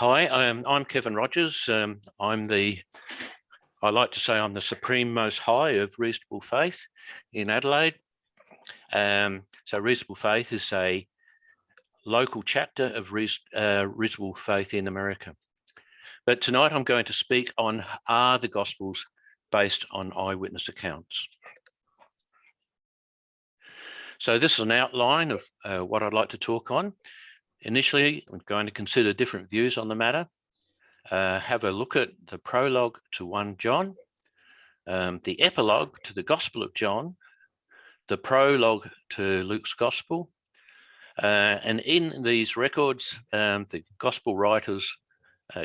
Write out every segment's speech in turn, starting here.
Hi, I'm Kevin Rogers. I like to say I'm the supreme most high of reasonable faith in Adelaide. So reasonable faith is a local chapter of reasonable faith in America. But tonight I'm going to speak on, are the Gospels based on eyewitness accounts? So this is an outline of what I'd like to talk on. Initially, I'm going to consider different views on the matter, have a look at the prologue to 1 John, the epilogue to the Gospel of John, the prologue to Luke's Gospel, and in these records, the Gospel writers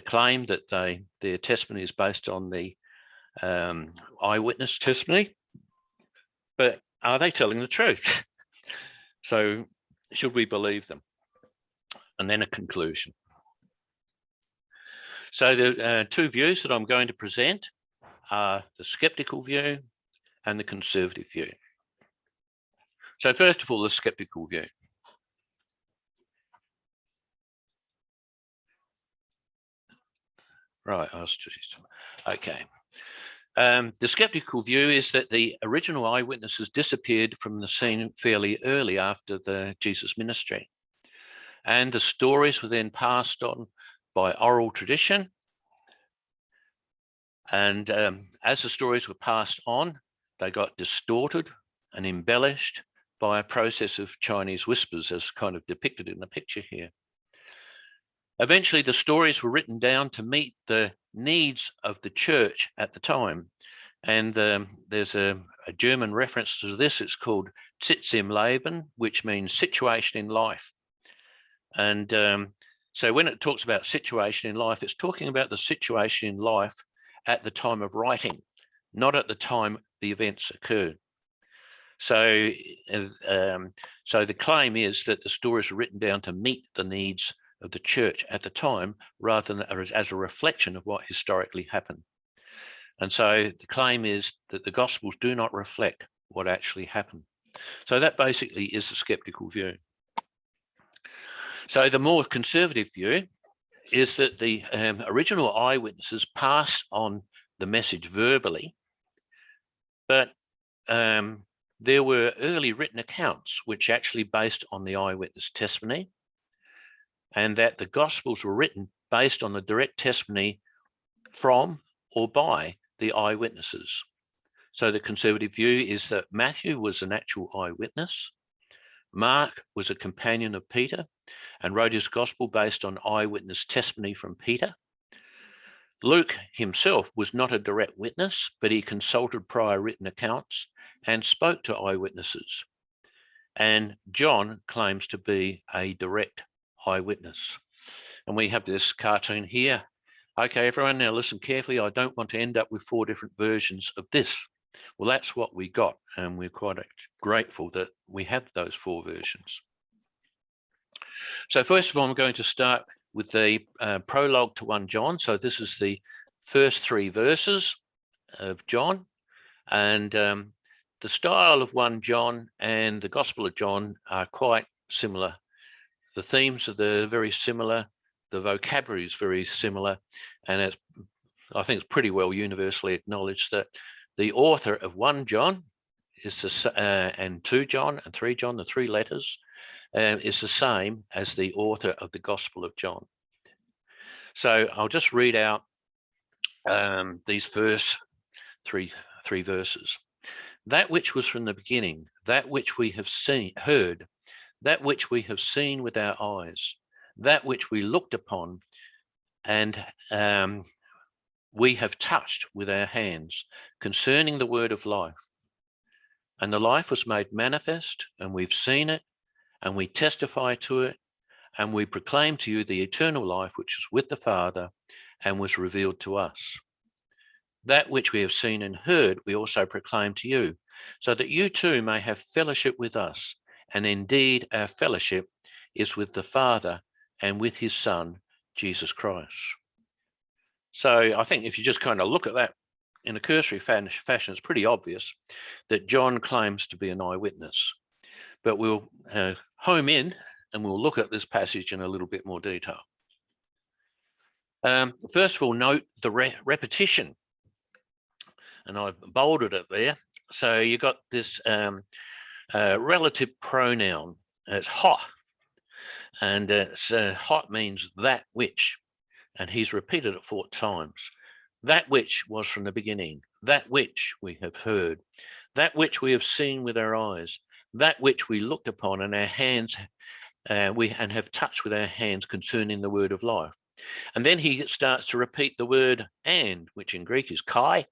claim that their testimony is based on the eyewitness testimony, but are they telling the truth? So should we believe them? And then a conclusion. So the two views that I'm going to present are the skeptical view and the conservative view. So first of all, the skeptical view. Right, okay. The skeptical view is that the original eyewitnesses disappeared from the scene fairly early after the Jesus ministry. And the stories were then passed on by oral tradition. And as the stories were passed on, they got distorted and embellished by a process of Chinese whispers, as kind of depicted in the picture here. Eventually, the stories were written down to meet the needs of the church at the time. And there's a German reference to this. It's called Sitz im Leben, which means situation in life. And so when it talks about situation in life, it's talking about the situation in life at the time of writing, not at the time the events occurred. So, so the claim is that the stories are written down to meet the needs of the church at the time, rather than as a reflection of what historically happened. And so the claim is that the Gospels do not reflect what actually happened. So that basically is the skeptical view. So the more conservative view is that the original eyewitnesses pass on the message verbally, but there were early written accounts which actually based on the eyewitness testimony, and that the Gospels were written based on the direct testimony from or by the eyewitnesses. So the conservative view is that Matthew was an actual eyewitness, Mark was a companion of Peter and wrote his gospel based on eyewitness testimony from Peter. Luke himself was not a direct witness, but he consulted prior written accounts and spoke to eyewitnesses. And John claims to be a direct eyewitness. And we have this cartoon here. Okay, everyone, now listen carefully. I don't want to end up with 4 different versions of this. Well, that's what we got, and we're quite grateful that we have those 4 versions. So first of all, I'm going to start with the prologue to 1 John. So this is the first 3 verses of John, and the style of 1 John and the Gospel of John are quite similar. The themes are very similar. The vocabulary is very similar, and I think it's pretty well universally acknowledged that the author of 1 John is and 2 John and 3 John, the 3 letters, is the same as the author of the Gospel of John. So I'll just read out these first three verses. That which was from the beginning, that which we have heard, that which we have seen with our eyes, that which we looked upon, and we have touched with our hands concerning the word of life. And the life was made manifest, and we've seen it, and we testify to it, and we proclaim to you the eternal life which is with the Father and was revealed to us. That which we have seen and heard, we also proclaim to you, so that you too may have fellowship with us. And indeed, our fellowship is with the Father and with his Son, Jesus Christ. So I think if you just kind of look at that in a cursory fashion, it's pretty obvious that John claims to be an eyewitness. But we'll home in and we'll look at this passage in a little bit more detail. First of all, note the repetition, and I've bolded it there. So you got this relative pronoun. It's hot, and hot means that which, and he's repeated it 4 times. That which was from the beginning, that which we have heard, that which we have seen with our eyes, that which we looked upon in our hands, and have touched with our hands concerning the word of life. And then he starts to repeat the word and, which in Greek is kai.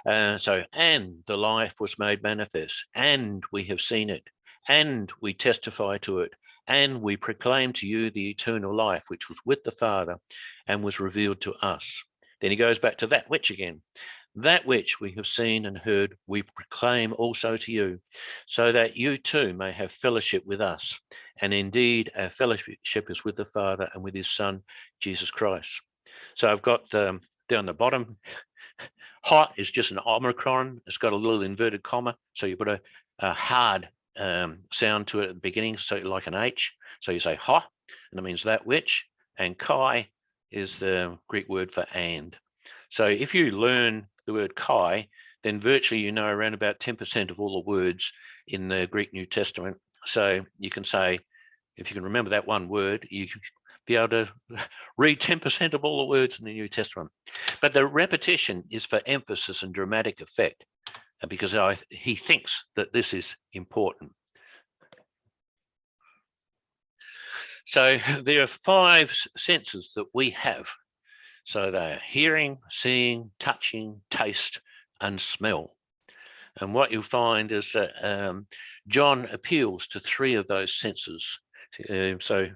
And the life was made manifest, and we have seen it, and we testify to it, and we proclaim to you the eternal life, which was with the Father and was revealed to us. Then he goes back to that which again. That which we have seen and heard, we proclaim also to you, so that you too may have fellowship with us. And indeed, our fellowship is with the Father and with his Son, Jesus Christ. So I've got down the bottom, hot is just an omicron. It's got a little inverted comma. So you put a hard sound to it at the beginning, so like an H. So you say hot, and it means that which. And kai is the Greek word for and. So if you learn the word kai, then virtually you know around about 10% of all the words in the Greek New Testament. So you can say, if you can remember that one word, you can be able to read 10% of all the words in the New Testament. But the repetition is for emphasis and dramatic effect, because he thinks that this is important. So there are 5 senses that we have. So they're hearing, seeing, touching, taste, and smell. And what you'll find is that John appeals to 3 of those senses. So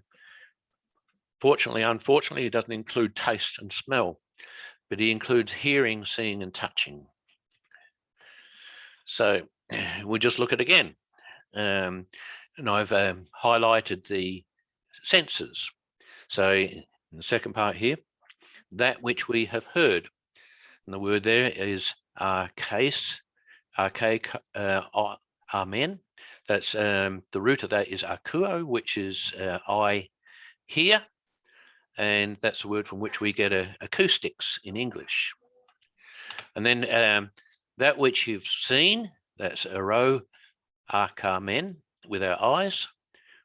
fortunately, unfortunately, he doesn't include taste and smell, but he includes hearing, seeing, and touching. So we'll just look at it again. And I've highlighted the senses. So in the second part here, that which we have heard. And the word there is archaic, amen. That's the root of that is akuo, which is I hear. And that's the word from which we get acoustics in English. And then that which you've seen, that's aro arkamen, with our eyes.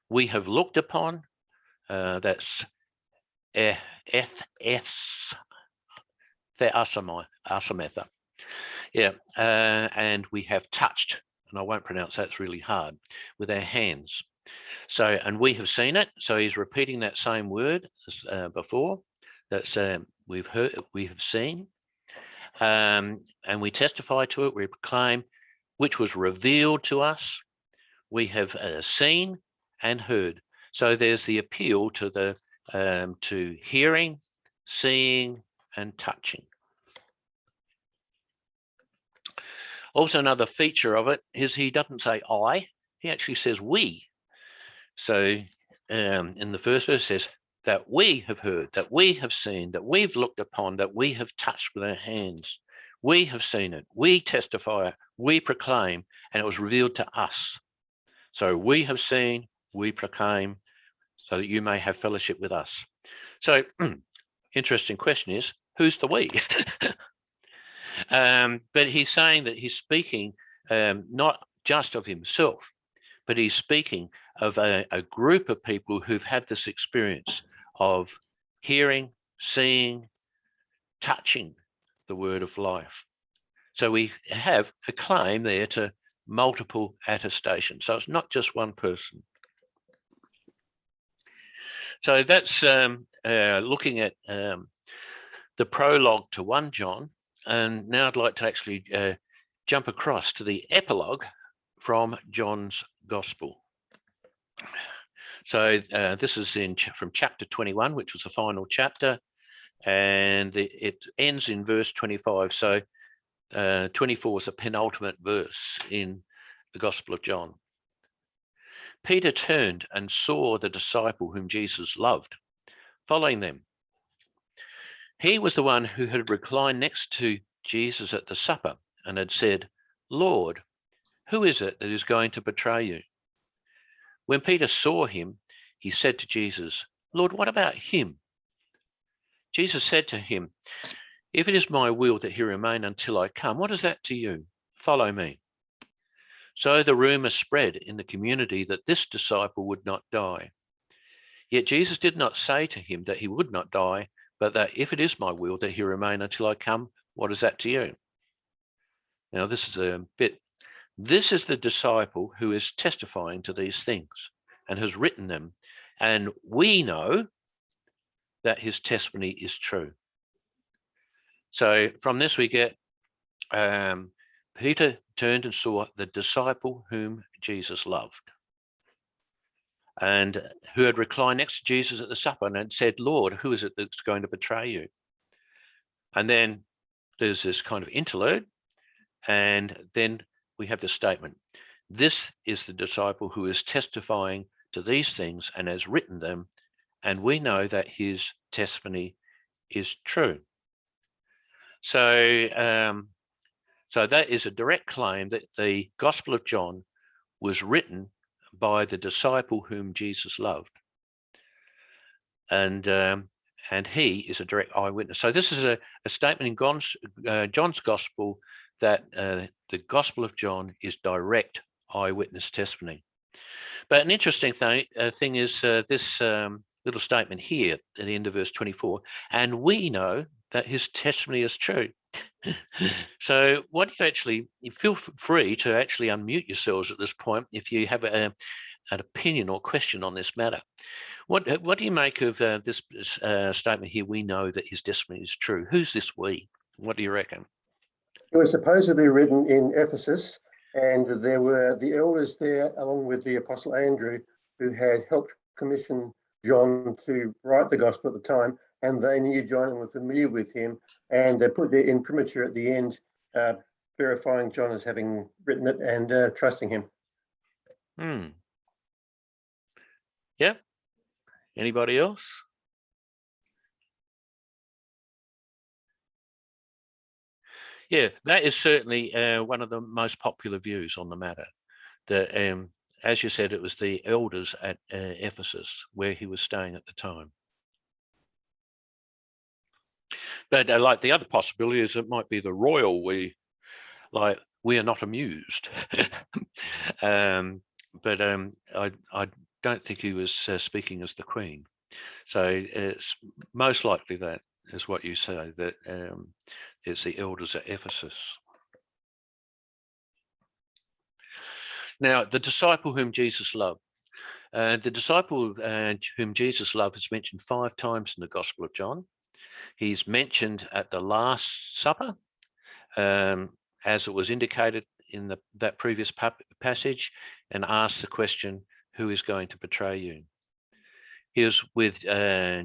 We have looked upon, that's asametha. Yeah, and we have touched, and I won't pronounce that, it's really hard, with our hands. So, and we have seen it. So he's repeating that same word as before. That's we've heard, we have seen, and we testify to it. We proclaim, which was revealed to us. We have seen and heard. So there's the appeal to the to hearing, seeing, and touching. Also, another feature of it is he doesn't say I, he actually says we. So in the first verse, it says that we have heard, that we have seen, that we've looked upon, that we have touched with our hands. We have seen it, we testify it, we proclaim, and it was revealed to us. So we have seen, we proclaim, so that you may have fellowship with us. So interesting question is, who's the we? But he's saying that he's speaking not just of himself, but he's speaking of a group of people who've had this experience of hearing, seeing, touching the word of life. So we have a claim there to multiple attestations. So it's not just one person. So that's looking at the prologue to 1 John. And now I'd like to actually jump across to the epilogue from John's Gospel. So this is from chapter 21, which was the final chapter, and it ends in verse 25. So 24 is the penultimate verse in the Gospel of John. Peter turned and saw the disciple whom Jesus loved, following them. He was the one who had reclined next to Jesus at the supper and had said, "Lord, who is it that is going to betray you?" When Peter saw him, he said to Jesus, "Lord, what about him?" Jesus said to him, "If it is my will that he remain until I come, what is that to you? Follow me." So the rumor spread in the community that this disciple would not die. Yet Jesus did not say to him that he would not die, but that if it is my will that he remain until I come, what is that to you? Now, this is a bit. This is the disciple who is testifying to these things and has written them. And we know that his testimony is true. So from this, we get Peter turned and saw the disciple whom Jesus loved, and who had reclined next to Jesus at the supper, and had said, "Lord, who is it that's going to betray you?" And then there's this kind of interlude, and then we have the statement, "This is the disciple who is testifying to these things and has written them, and we know that his testimony is true." So, so that is a direct claim that the Gospel of John was written by the disciple whom Jesus loved, and he is a direct eyewitness. So this is a statement in John's Gospel that the Gospel of John is direct eyewitness testimony. But an interesting thing is this little statement here at the end of verse 24, "And we know that his testimony is true." So what do you feel free to actually unmute yourselves at this point if you have an opinion or question on this matter. What do you make of this statement here? "We know that his testimony is true." Who's this we? What do you reckon? It was supposedly written in Ephesus, and there were the elders there, along with the Apostle Andrew, who had helped commission John to write the gospel at the time, and they knew John and were familiar with him, and they put their imprimatur at the end, verifying John as having written it and trusting him. Yeah. Anybody else? Yeah, that is certainly one of the most popular views on the matter. That, as you said, it was the elders at Ephesus where he was staying at the time. But like the other possibility is it might be the royal we, like we are not amused. But I don't think he was speaking as the Queen. So it's most likely that is what you say, that it's the elders at Ephesus. Now, the disciple whom Jesus loved. The disciple whom Jesus loved is mentioned 5 times in the Gospel of John. He's mentioned at the Last Supper, as it was indicated in that previous passage, and asked the question, "Who is going to betray you?" He was with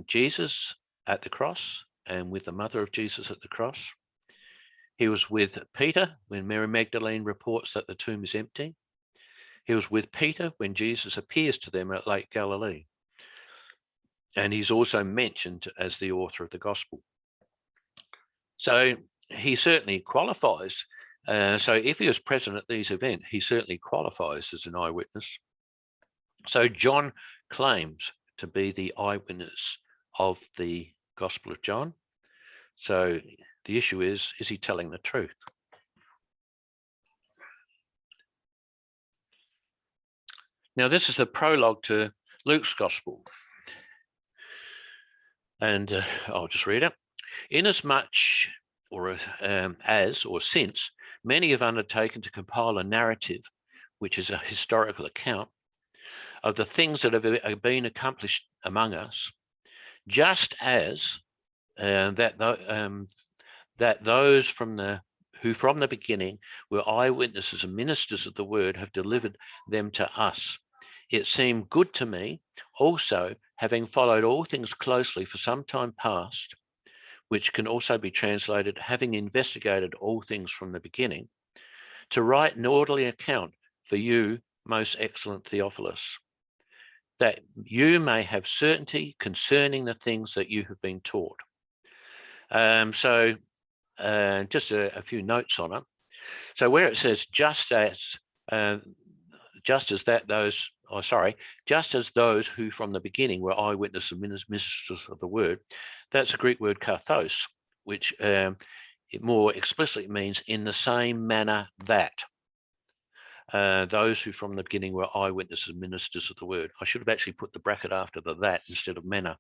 Jesus at the cross and with the mother of Jesus at the cross. He was with Peter when Mary Magdalene reports that the tomb is empty. He was with Peter when Jesus appears to them at Lake Galilee. And he's also mentioned as the author of the gospel. So he certainly qualifies. So if he was present at these events, he certainly qualifies as an eyewitness. So John claims to be the eyewitness of the Gospel of John. So the issue is he telling the truth? Now, this is the prologue to Luke's Gospel. And I'll just read it. "Inasmuch, or as, or since, many have undertaken to compile a narrative, which is a historical account, of the things that have been accomplished among us, just as that those who from the beginning were eyewitnesses and ministers of the word have delivered them to us. It seemed good to me also, having followed all things closely for some time past," which can also be translated, "having investigated all things from the beginning, to write an orderly account for you, most excellent Theophilus, that you may have certainty concerning the things that you have been taught." So just a few notes on it. So where it says just as that those just as those who from the beginning were eyewitnesses and ministers of the word. That's the Greek word kathos, which it more explicitly means in the same manner that. Those who from the beginning were eyewitnesses and ministers of the word. I should have actually put the bracket after the that instead of manner.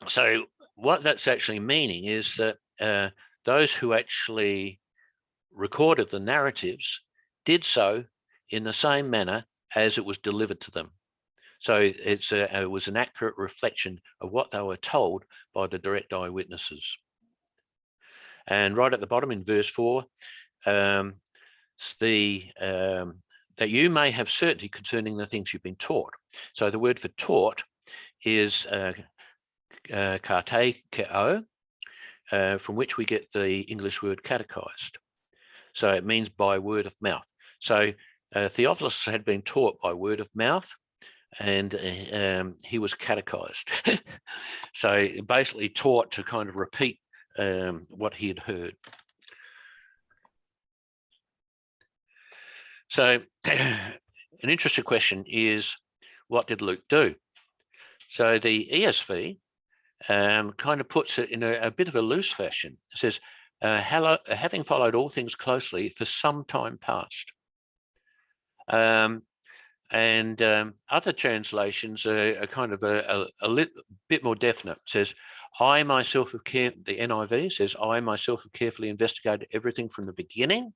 So what that's actually meaning is that those who actually recorded the narratives did so in the same manner as it was delivered to them. So it was an accurate reflection of what they were told by the direct eyewitnesses. And right at the bottom in verse 4, that you may have certainty concerning the things you've been taught. So the word for taught is katekeo, from which we get the English word catechized. So it means by word of mouth. So Theophilus had been taught by word of mouth, and he was catechized. So basically taught to kind of repeat what he had heard. So an interesting question is, what did Luke do? So the ESV kind of puts it in a bit of a loose fashion. It says, having followed all things closely for some time past. And other translations are kind of a bit more definite. It says, I myself have the NIV says, I myself have carefully investigated everything from the beginning.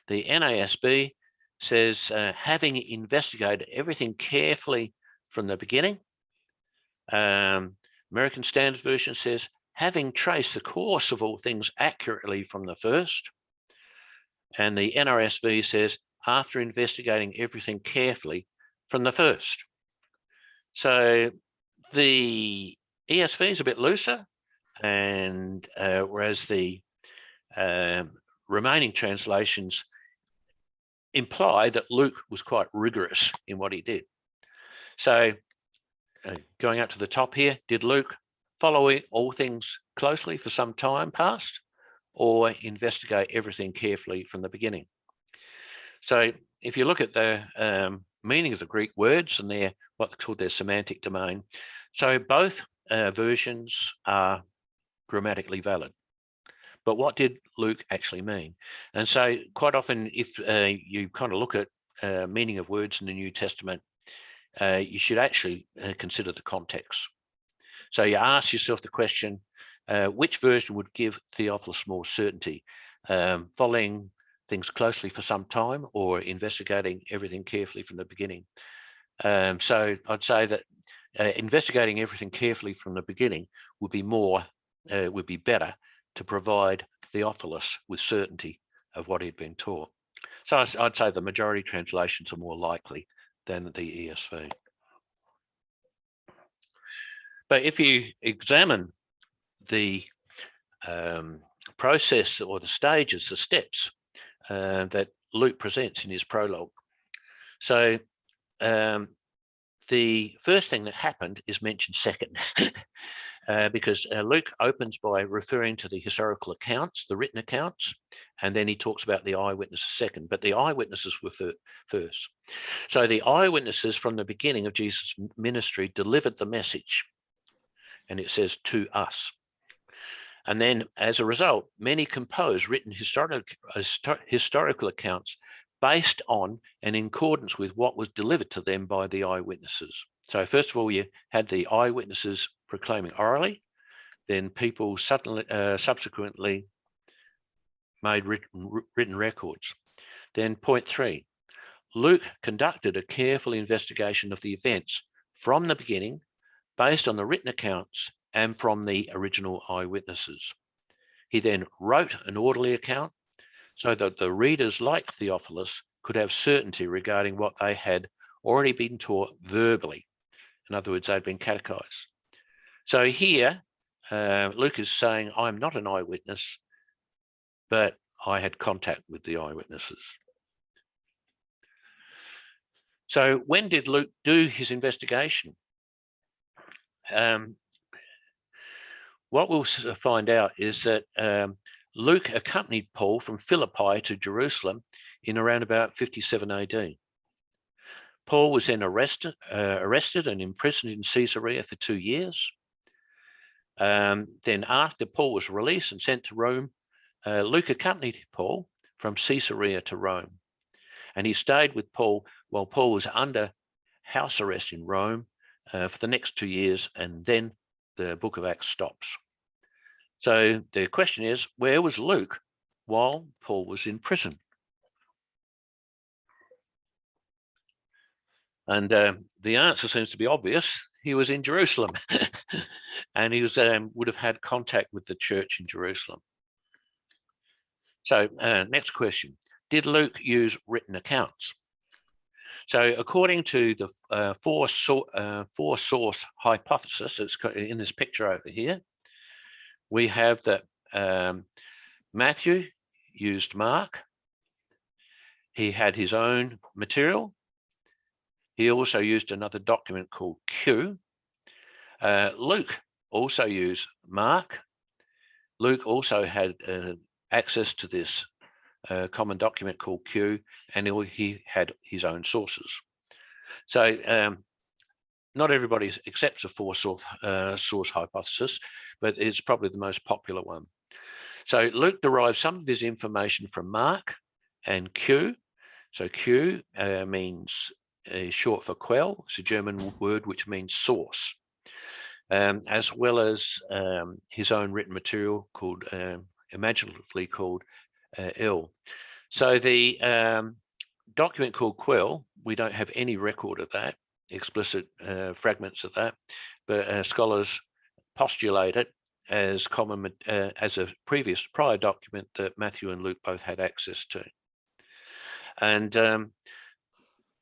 The NASB says, having investigated everything carefully from the beginning. American Standard Version says, having traced the course of all things accurately from the first. And the NRSV says, after investigating everything carefully from the first. So the ESV is a bit looser, and whereas the remaining translations imply that Luke was quite rigorous in what he did. So going up to the top here, did Luke follow all things closely for some time past, or investigate everything carefully from the beginning? So if you look at the meaning of the Greek words and their what's called their semantic domain, so both versions are grammatically valid. But what did Luke actually mean? And so quite often, if you kind of look at meaning of words in the New Testament, you should actually consider the context. So you ask yourself the question, which version would give Theophilus more certainty? Following things closely for some time, or investigating everything carefully from the beginning? So I'd say that investigating everything carefully from the beginning would be better to provide Theophilus with certainty of what he'd been taught. So I'd say the majority translations are more likely than the ESV. But if you examine the process or the stages, the steps that Luke presents in his prologue. So the first thing that happened is mentioned second, because Luke opens by referring to the historical accounts, the written accounts, and then he talks about the eyewitnesses second, but the eyewitnesses were first. So the eyewitnesses from the beginning of Jesus' ministry delivered the message, and it says to us. And then as a result, many composed written historical accounts based on and in accordance with what was delivered to them by the eyewitnesses. So first of all, you had the eyewitnesses proclaiming orally, then people subsequently made written records. Then point 3, Luke conducted a careful investigation of the events from the beginning based on the written accounts and from the original eyewitnesses. He then wrote an orderly account so that the readers like Theophilus could have certainty regarding what they had already been taught verbally. In other words, they'd been catechized. So here, Luke is saying, I'm not an eyewitness, but I had contact with the eyewitnesses. So when did Luke do his investigation? What we'll find out is that Luke accompanied Paul from Philippi to Jerusalem in around about 57 AD. Paul was then arrested and imprisoned in Caesarea for 2 years. Then after Paul was released and sent to Rome, Luke accompanied Paul from Caesarea to Rome. And he stayed with Paul while Paul was under house arrest in Rome for the next 2 years, and then the book of Acts stops. So the question is, where was Luke while Paul was in prison? And the answer seems to be obvious. He was in Jerusalem, and he was would have had contact with the church in Jerusalem. So next question, did Luke use written accounts? So according to the four source hypothesis, it's in this picture over here, we have that Matthew used Mark. He had his own material. He also used another document called Q. Luke also used Mark. Luke also had access to this common document called Q, and he had his own sources. So not everybody accepts a four source hypothesis, but it's probably the most popular one. So Luke derived some of his information from Mark and Q. So Q means short for quell. It's a German word which means source, as well as his own written material called, imaginatively called L. So the document called Quell, we don't have any record of that, explicit fragments of that, but scholars postulate it as common as a prior document that Matthew and Luke both had access to. And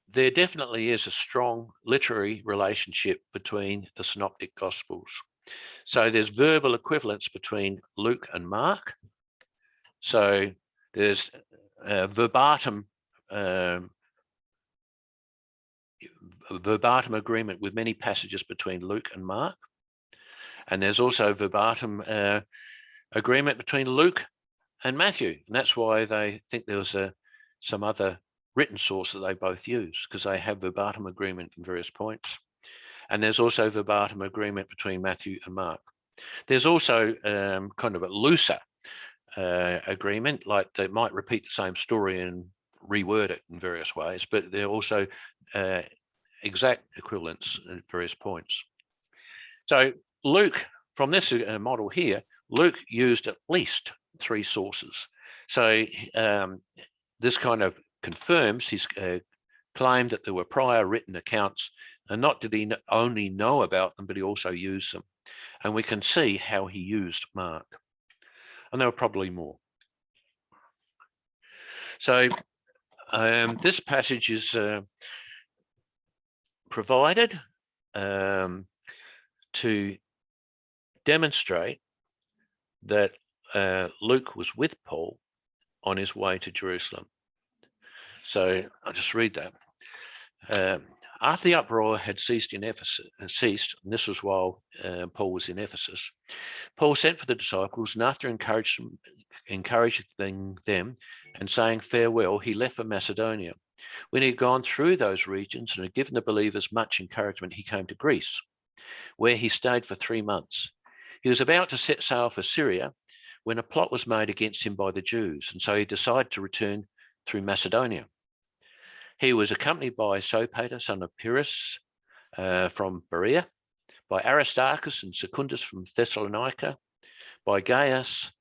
there definitely is a strong literary relationship between the synoptic gospels. So there's verbal equivalence between Luke and Mark. So there's verbatim agreement with many passages between Luke and Mark. And there's also verbatim agreement between Luke and Matthew. And that's why they think there was some other written source that they both use, because they have verbatim agreement in various points. And there's also verbatim agreement between Matthew and Mark. There's also kind of a looser agreement, like they might repeat the same story and reword it in various ways, but they're also exact equivalents at various points. So Luke, from this model here, Luke used at least 3 sources. So this kind of confirms his claim that there were prior written accounts, and not did he only know about them, but he also used them. And we can see how he used Mark. And there were probably more. So this passage is provided to demonstrate that Luke was with Paul on his way to Jerusalem. So I'll just read that. After the uproar had ceased in Ephesus, and this was while Paul was in Ephesus, Paul sent for the disciples, and after encouraging them and saying farewell, he left for Macedonia. When he had gone through those regions and had given the believers much encouragement, he came to Greece, where he stayed for 3 months. He was about to set sail for Syria when a plot was made against him by the Jews, and so he decided to return through Macedonia. He was accompanied by Sopater, son of Pyrrhus, from Berea, by Aristarchus and Secundus from Thessalonica, by Gaius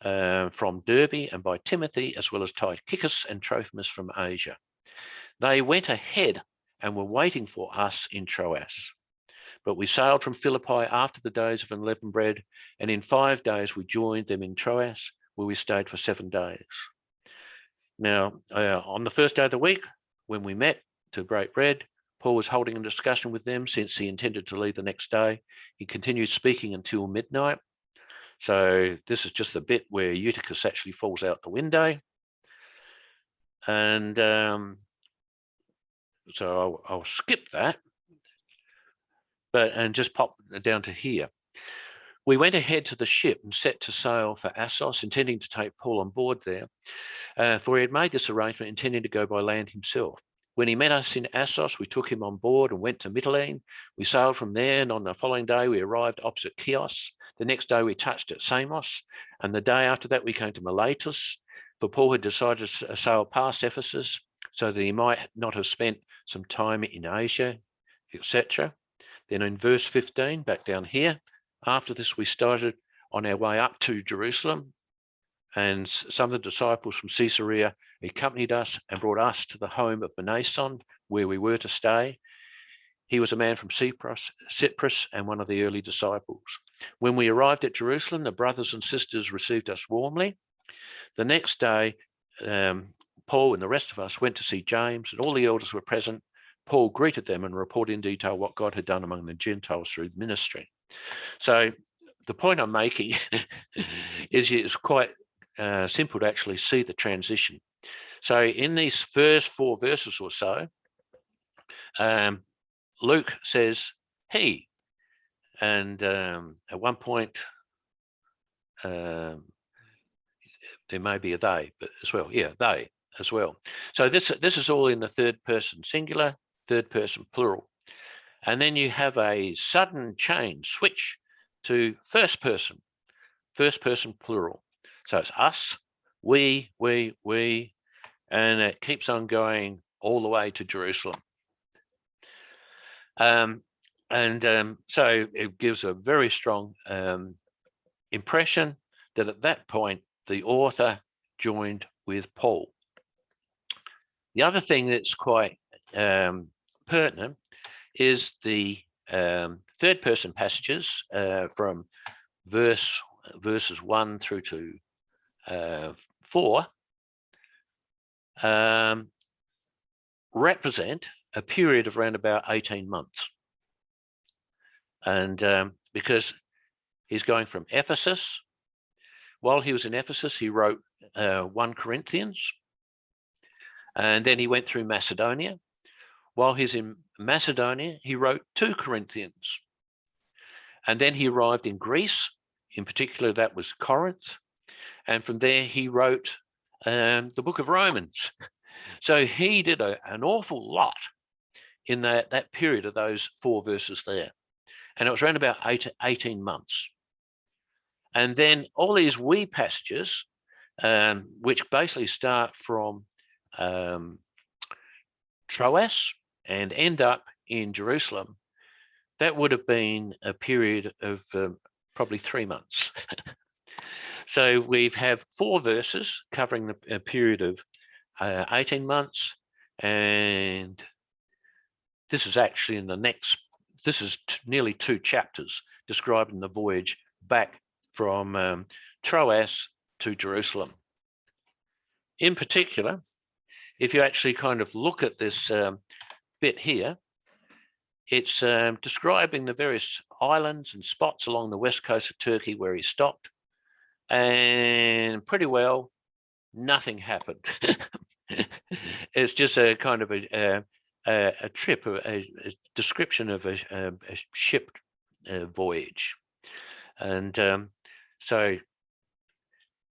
from Derbe, and by Timothy, as well as Tychicus and Trophimus from Asia. They went ahead and were waiting for us in Troas. But we sailed from Philippi after the days of unleavened bread, and in 5 days we joined them in Troas, where we stayed for 7 days. Now, on the first day of the week, when we met to break bread, Paul was holding a discussion with them since he intended to leave the next day. He continued speaking until midnight. So this is just the bit where Eutychus actually falls out the window. And so I'll skip that, and just pop down to here. We went ahead to the ship and set to sail for Assos, intending to take Paul on board there, for he had made this arrangement intending to go by land himself. When he met us in Assos, we took him on board and went to Mytilene. We sailed from there, and on the following day, we arrived opposite Chios. The next day, we touched at Samos, and the day after that, we came to Miletus, for Paul had decided to sail past Ephesus so that he might not have spent some time in Asia, etc. Then in verse 15, back down here, after this, we started on our way up to Jerusalem, and some of the disciples from Caesarea accompanied us and brought us to the home of Mnason, where we were to stay. He was a man from Cyprus and one of the early disciples. When we arrived at Jerusalem, the brothers and sisters received us warmly. The next day, Paul and the rest of us went to see James, and all the elders were present. Paul greeted them and reported in detail what God had done among the Gentiles through the ministry. So the point I'm making is it's quite simple to actually see the transition. So in these first 4 verses or so, Luke says he, and at one point there may be a they, but as well, yeah, they as well. So this is all in the third person singular, third person plural, and then you have a sudden change, switch to first person plural. So it's us, we, and it keeps on going all the way to Jerusalem. So it gives a very strong impression that at that point, the author joined with Paul. The other thing that's quite pertinent is the third person passages from verses 1 through to 4 represent a period of around about 18 months. And because he's going from Ephesus, while he was in Ephesus, he wrote 1 Corinthians, and then he went through Macedonia. While he's in Macedonia, he wrote 2 Corinthians. And then he arrived in Greece, in particular, that was Corinth. And from there, he wrote the book of Romans. So he did an awful lot in that period of those 4 verses there. And it was around about 18 months. And then all these wee passages, which basically start from Troas and end up in Jerusalem, that would have been a period of probably 3 months. So we have 4 verses covering a period of 18 months, and this is actually in the next, this is nearly 2 chapters describing the voyage back from Troas to Jerusalem. In particular, if you actually kind of look at this bit here, it's describing the various islands and spots along the west coast of Turkey where he stopped, and pretty well nothing happened. It's just a kind of a trip, a description of a ship voyage. And so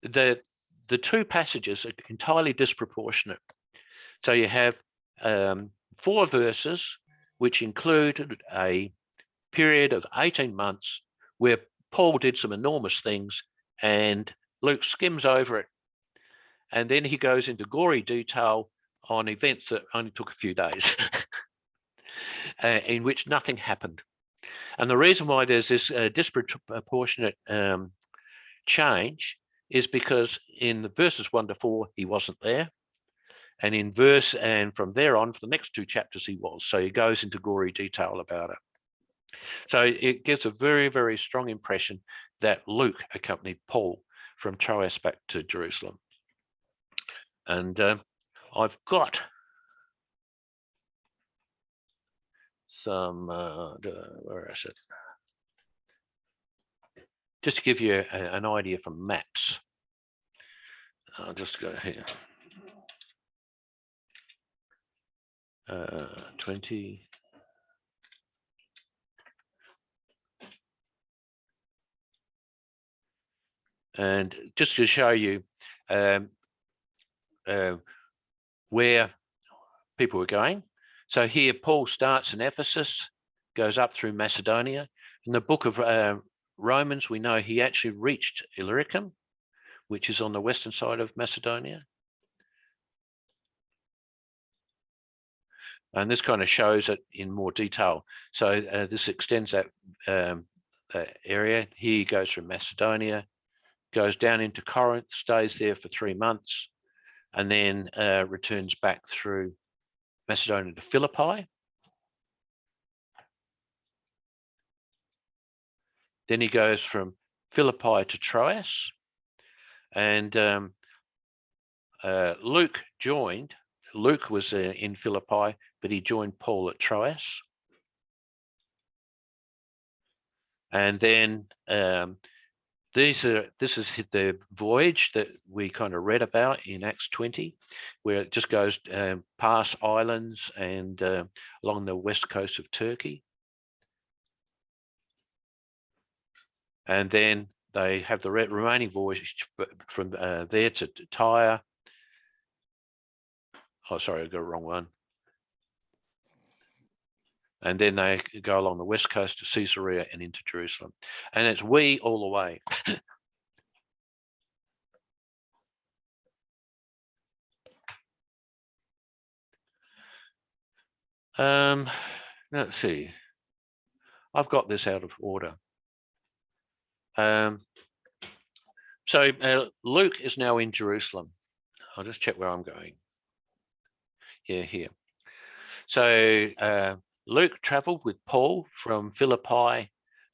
the 2 passages are entirely disproportionate. So you have 4 verses which included a period of 18 months where Paul did some enormous things and Luke skims over it. And then he goes into gory detail on events that only took a few days, in which nothing happened. And the reason why there's this disproportionate change is because in the verses 1 to 4, he wasn't there. And and from there on, for the next 2 chapters, he was. So he goes into gory detail about it. So it gives a very, very strong impression that Luke accompanied Paul from Troas back to Jerusalem. And I've got some, where is it? Just to give you an idea from maps. I'll just go here. 20. And just to show you where people were going. So here Paul starts in Ephesus, goes up through Macedonia. In the book of Romans, we know he actually reached Illyricum, which is on the western side of Macedonia. And this kind of shows it in more detail. So this extends that area. Here he goes from Macedonia, goes down into Corinth, stays there for 3 months, and then returns back through Macedonia to Philippi. Then he goes from Philippi to Troas, and Luke joined. Luke was in Philippi, but he joined Paul at Troas. And then this is the voyage that we kind of read about in Acts 20, where it just goes past islands and along the west coast of Turkey. And then they have the remaining voyage from there to Tyre. Oh, sorry, I got the wrong one. And then they go along the west coast to Caesarea and into Jerusalem. And it's we all the way. Let's see. I've got this out of order. So Luke is now in Jerusalem. I'll just check where I'm going. Yeah, here. So Luke traveled with Paul from Philippi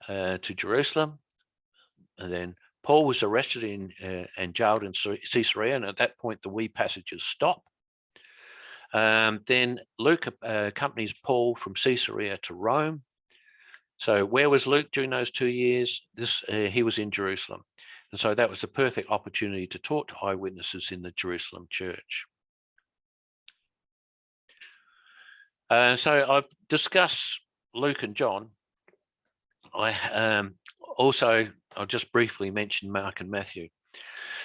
to Jerusalem, and then Paul was arrested and jailed in Caesarea, and at that point the we passages stop. Then Luke accompanies Paul from Caesarea to Rome. So where was Luke during those 2 years? He was in Jerusalem. And so that was the perfect opportunity to talk to eyewitnesses in the Jerusalem church. So I've discussed Luke and John. I'll just briefly mention Mark and Matthew.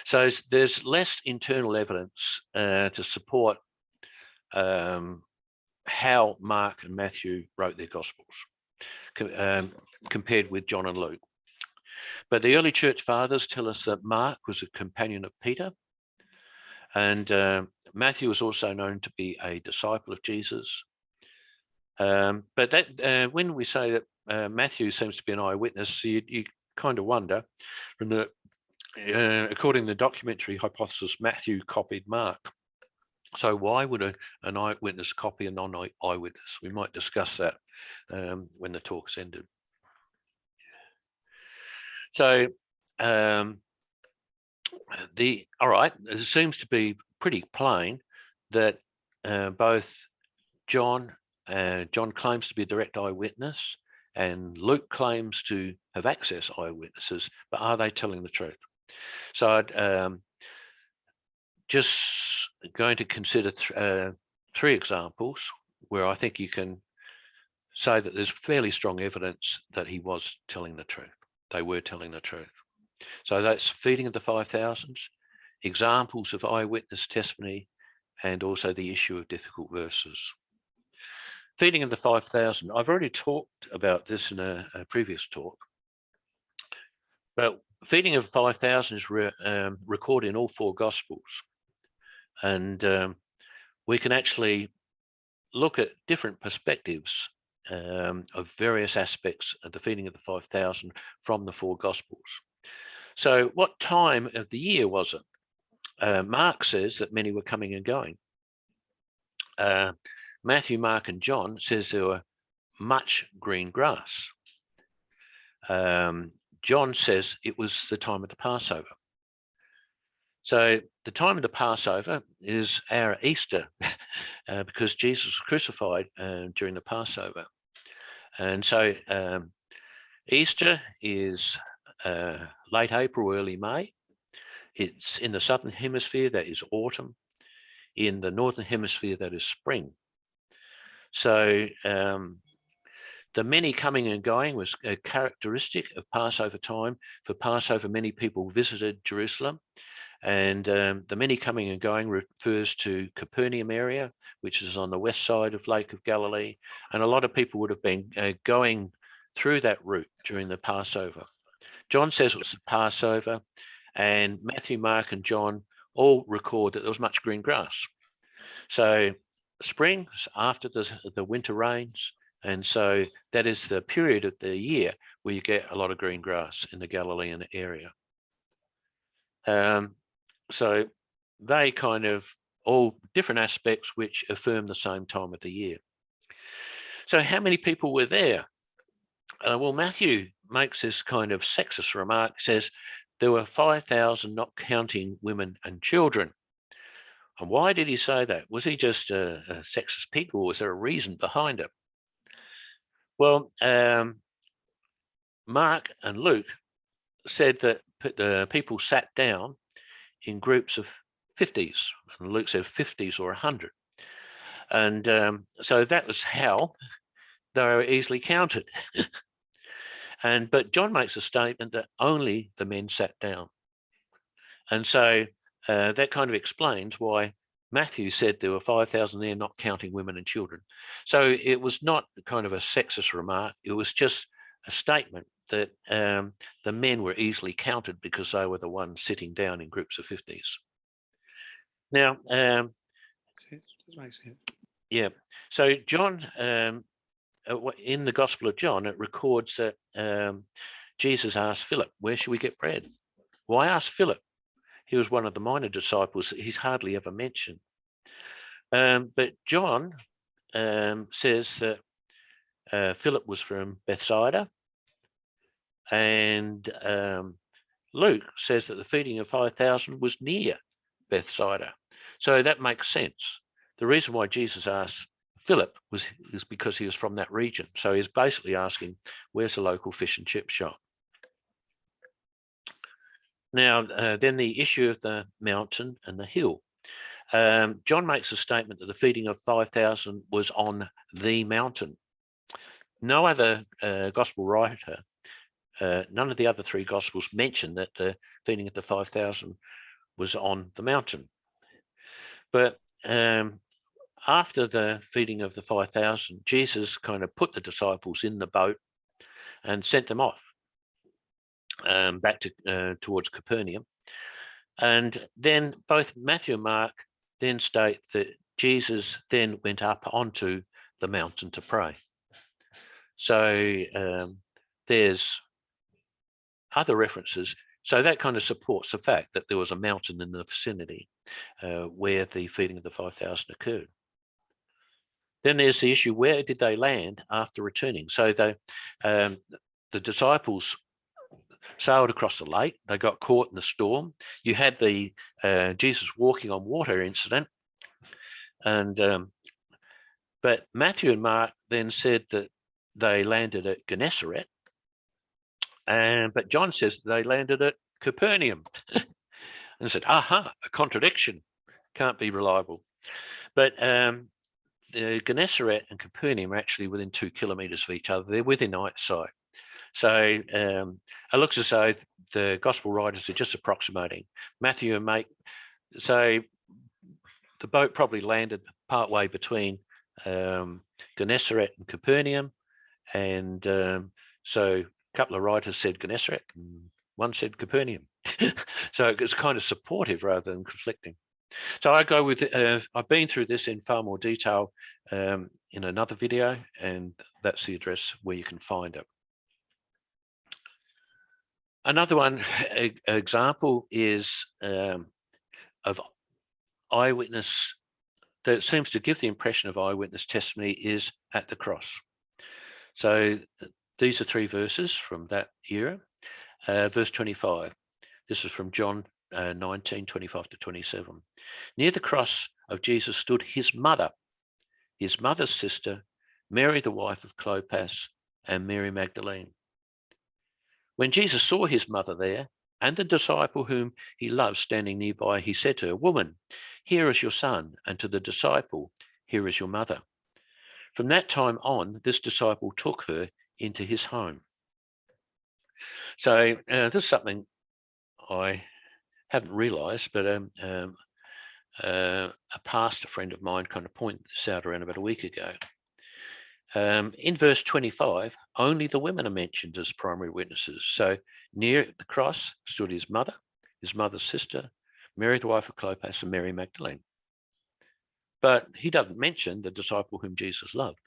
So there's less internal evidence to support how Mark and Matthew wrote their Gospels compared with John and Luke. But the early church fathers tell us that Mark was a companion of Peter, and Matthew was also known to be a disciple of Jesus. But that when we say that Matthew seems to be an eyewitness, you kind of wonder, from the according to the documentary hypothesis, Matthew copied Mark. So why would an eyewitness copy a non-eyewitness? We might discuss that when the talk's ended. So it seems to be pretty plain that both John claims to be a direct eyewitness, and Luke claims to have access eyewitnesses, but are they telling the truth? So I'd just going to consider 3 examples where I think you can say that there's fairly strong evidence that he was telling the truth. They were telling the truth. So that's feeding of the 5,000, examples of eyewitness testimony, and also the issue of difficult verses. Feeding of the 5,000, I've already talked about this in a previous talk, but feeding of 5,000 is recorded in all 4 Gospels. And we can actually look at different perspectives of various aspects of the feeding of the 5,000 from the 4 Gospels. So what time of the year was it? Mark says that many were coming and going. Matthew, Mark, and John says there were much green grass. John says it was the time of the Passover. So the time of the Passover is our Easter because Jesus was crucified during the Passover. And so Easter is late April, early May. It's in the southern hemisphere, that is autumn. In the northern hemisphere, that is spring. So the many coming and going was a characteristic of Passover time. For Passover, many people visited Jerusalem, And the many coming and going refers to Capernaum area, which is on the west side of Lake of Galilee. And a lot of people would have been going through that route during the Passover. John says it was the Passover, and Matthew, Mark, and John all record that there was much green grass. So spring after the winter rains, and so that is the period of the year where you get a lot of green grass in the Galilean area. So they kind of all different aspects which affirm the same time of the year. So how many people were there? Well, Matthew makes this kind of sexist remark, says there were 5,000, not counting women and children. And why did he say that? Was he just a sexist pig, or was there a reason behind it? Well, Mark and Luke said that the people sat down in groups of 50s, and Luke said 50s or 100. And so that was how they were easily counted. But John makes a statement that only the men sat down. And so that kind of explains why Matthew said there were 5,000 there, not counting women and children. So it was not kind of a sexist remark. It was just a statement that the men were easily counted because they were the ones sitting down in groups of 50s. Now, yeah. So John, in the Gospel of John, it records that Jesus asked Philip, "Where should we get bread?" Why ask Philip? He was one of the minor disciples. He's hardly ever mentioned. But John says that Philip was from Bethsaida, and Luke says that the feeding of 5,000 was near Bethsaida. So that makes sense. The reason why Jesus asked Philip is because he was from that region. So he's basically asking, where's the local fish and chip shop? Now, then the issue of the mountain and the hill. John makes a statement that the feeding of 5,000 was on the mountain. No other gospel writer, none of the other three gospels mention that the feeding of the 5,000 was on the mountain. But after the feeding of the 5,000, Jesus kind of put the disciples in the boat and sent them off back to towards Capernaum. And then both Matthew and Mark then state that Jesus then went up onto the mountain to pray. So there's other references. So that kind of supports the fact that there was a mountain in the vicinity where the feeding of the 5,000 occurred. Then there's the issue, where did they land after returning? So the disciples sailed across the lake. They got caught in the storm. You had the Jesus walking on water incident. And but Matthew and Mark then said that they landed at Gennesaret. But John says they landed at Capernaum. And said, aha, a contradiction. Can't be reliable. But the Gennesaret and Capernaum are actually within 2 kilometers of each other. They're within eyesight. So it looks as though the gospel writers are just approximating. Matthew and Mark, so the boat probably landed partway between Gennesaret and Capernaum. And so a couple of writers said Gennesaret and one said Capernaum. So it's kind of supportive rather than conflicting. So I go with, I've been through this in far more detail in another video, and that's the address where you can find it. Another one example is of eyewitness that seems to give the impression of eyewitness testimony is at the cross. So these are 3 verses from that era. Verse 25, this is from John 19, 25 to 27. Near the cross of Jesus stood his mother's sister, Mary, the wife of Clopas, and Mary Magdalene. When Jesus saw his mother there and the disciple whom he loved standing nearby, he said to her, "Woman, here is your son," and to the disciple, "Here is your mother." From that time on, this disciple took her into his home. So this is something I haven't realised, but a pastor friend of mine kind of pointed this out around about a week ago. In verse 25, only the women are mentioned as primary witnesses. So near the cross stood his mother's sister, Mary, the wife of Clopas, and Mary Magdalene. But he doesn't mention the disciple whom Jesus loved.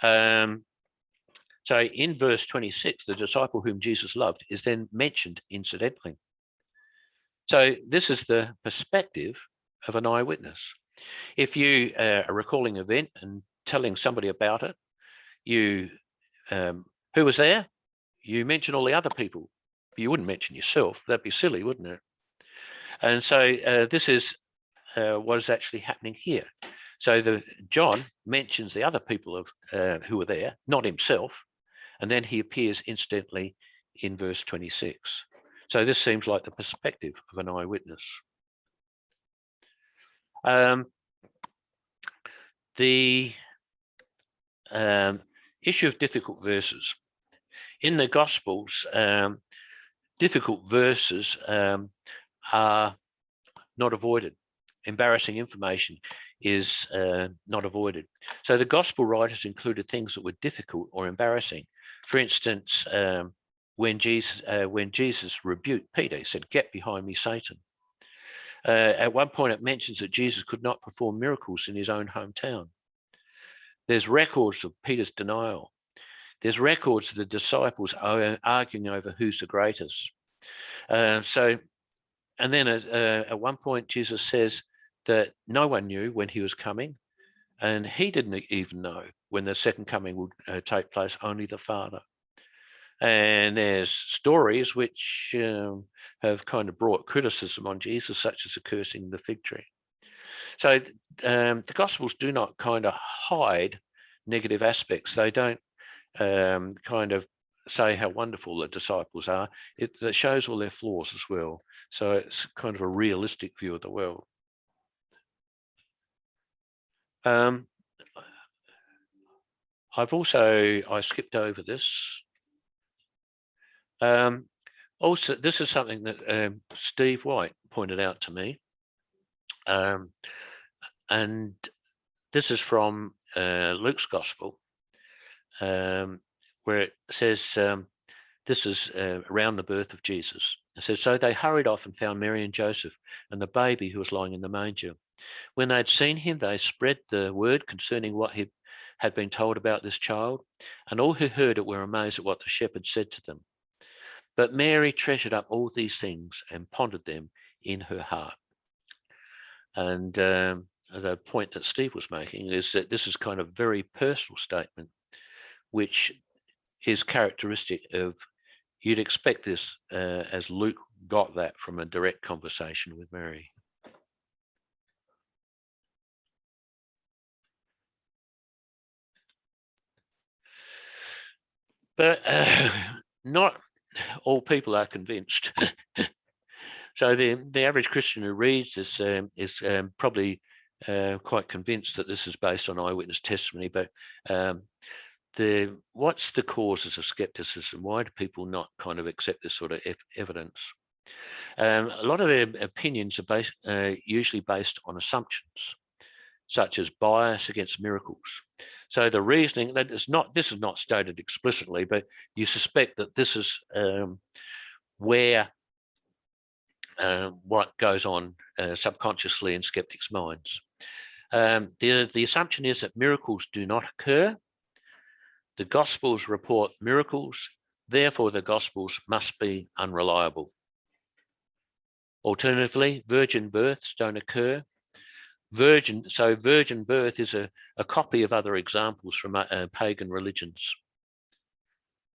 So in verse 26, the disciple whom Jesus loved is then mentioned incidentally. So this is the perspective of an eyewitness. If you are recalling an event and telling somebody about it, you who was there? You mention all the other people. You wouldn't mention yourself. That'd be silly, wouldn't it? And so this is what is actually happening here. So John mentions the other people who were there, not himself, and then he appears incidentally in verse 26. So this seems like the perspective of an eyewitness. The issue of difficult verses. In the Gospels, difficult verses are not avoided. Embarrassing information is not avoided. So the Gospel writers included things that were difficult or embarrassing. For instance, when Jesus rebuked Peter, he said, "Get behind me, Satan." At one point, it mentions that Jesus could not perform miracles in his own hometown. There's records of Peter's denial. There's records of the disciples arguing over who's the greatest. And then at one point, Jesus says that no one knew when he was coming, and he didn't even know when the second coming would take place, only the Father. And there's stories which have kind of brought criticism on Jesus, such as the cursing the fig tree. So the Gospels do not kind of hide negative aspects. They don't kind of say how wonderful the disciples are. It shows all their flaws as well. So it's kind of a realistic view of the world. I skipped over this. Also, this is something that Steve White pointed out to me. And this is from Luke's Gospel, where it says, this is around the birth of Jesus. It says, so they hurried off and found Mary and Joseph and the baby who was lying in the manger. When they'd seen him, they spread the word concerning what had been told about this child, and all who heard it were amazed at what the shepherds said to them. But Mary treasured up all these things and pondered them in her heart. And the point that Steve was making is that this is kind of a very personal statement, which is characteristic of, you'd expect this as Luke got that from a direct conversation with Mary. But not all people are convinced. So the average Christian who reads this is probably quite convinced that this is based on eyewitness testimony. But what's the causes of skepticism? Why do people not kind of accept this sort of evidence? A lot of their opinions are usually based on assumptions, such as bias against miracles. So the reasoning that this is not stated explicitly, but you suspect that this is where what goes on subconsciously in skeptics' minds. The assumption is that miracles do not occur. The Gospels report miracles, therefore the Gospels must be unreliable. Alternatively, virgin births don't occur. Virgin birth is a copy of other examples from pagan religions.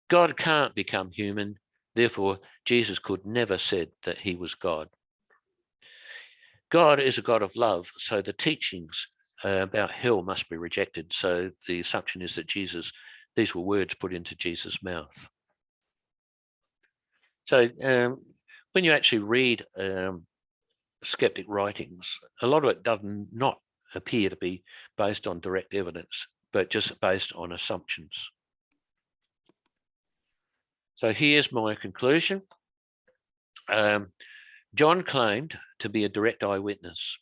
God can't become human, therefore Jesus could never said that he was God. God is a God of love, so the teachings about hell must be rejected. So the assumption is that these were words put into Jesus' mouth. So when you actually read skeptic writings, a lot of it does not appear to be based on direct evidence, but just based on assumptions. So here's my conclusion. John claimed to be a direct eyewitness.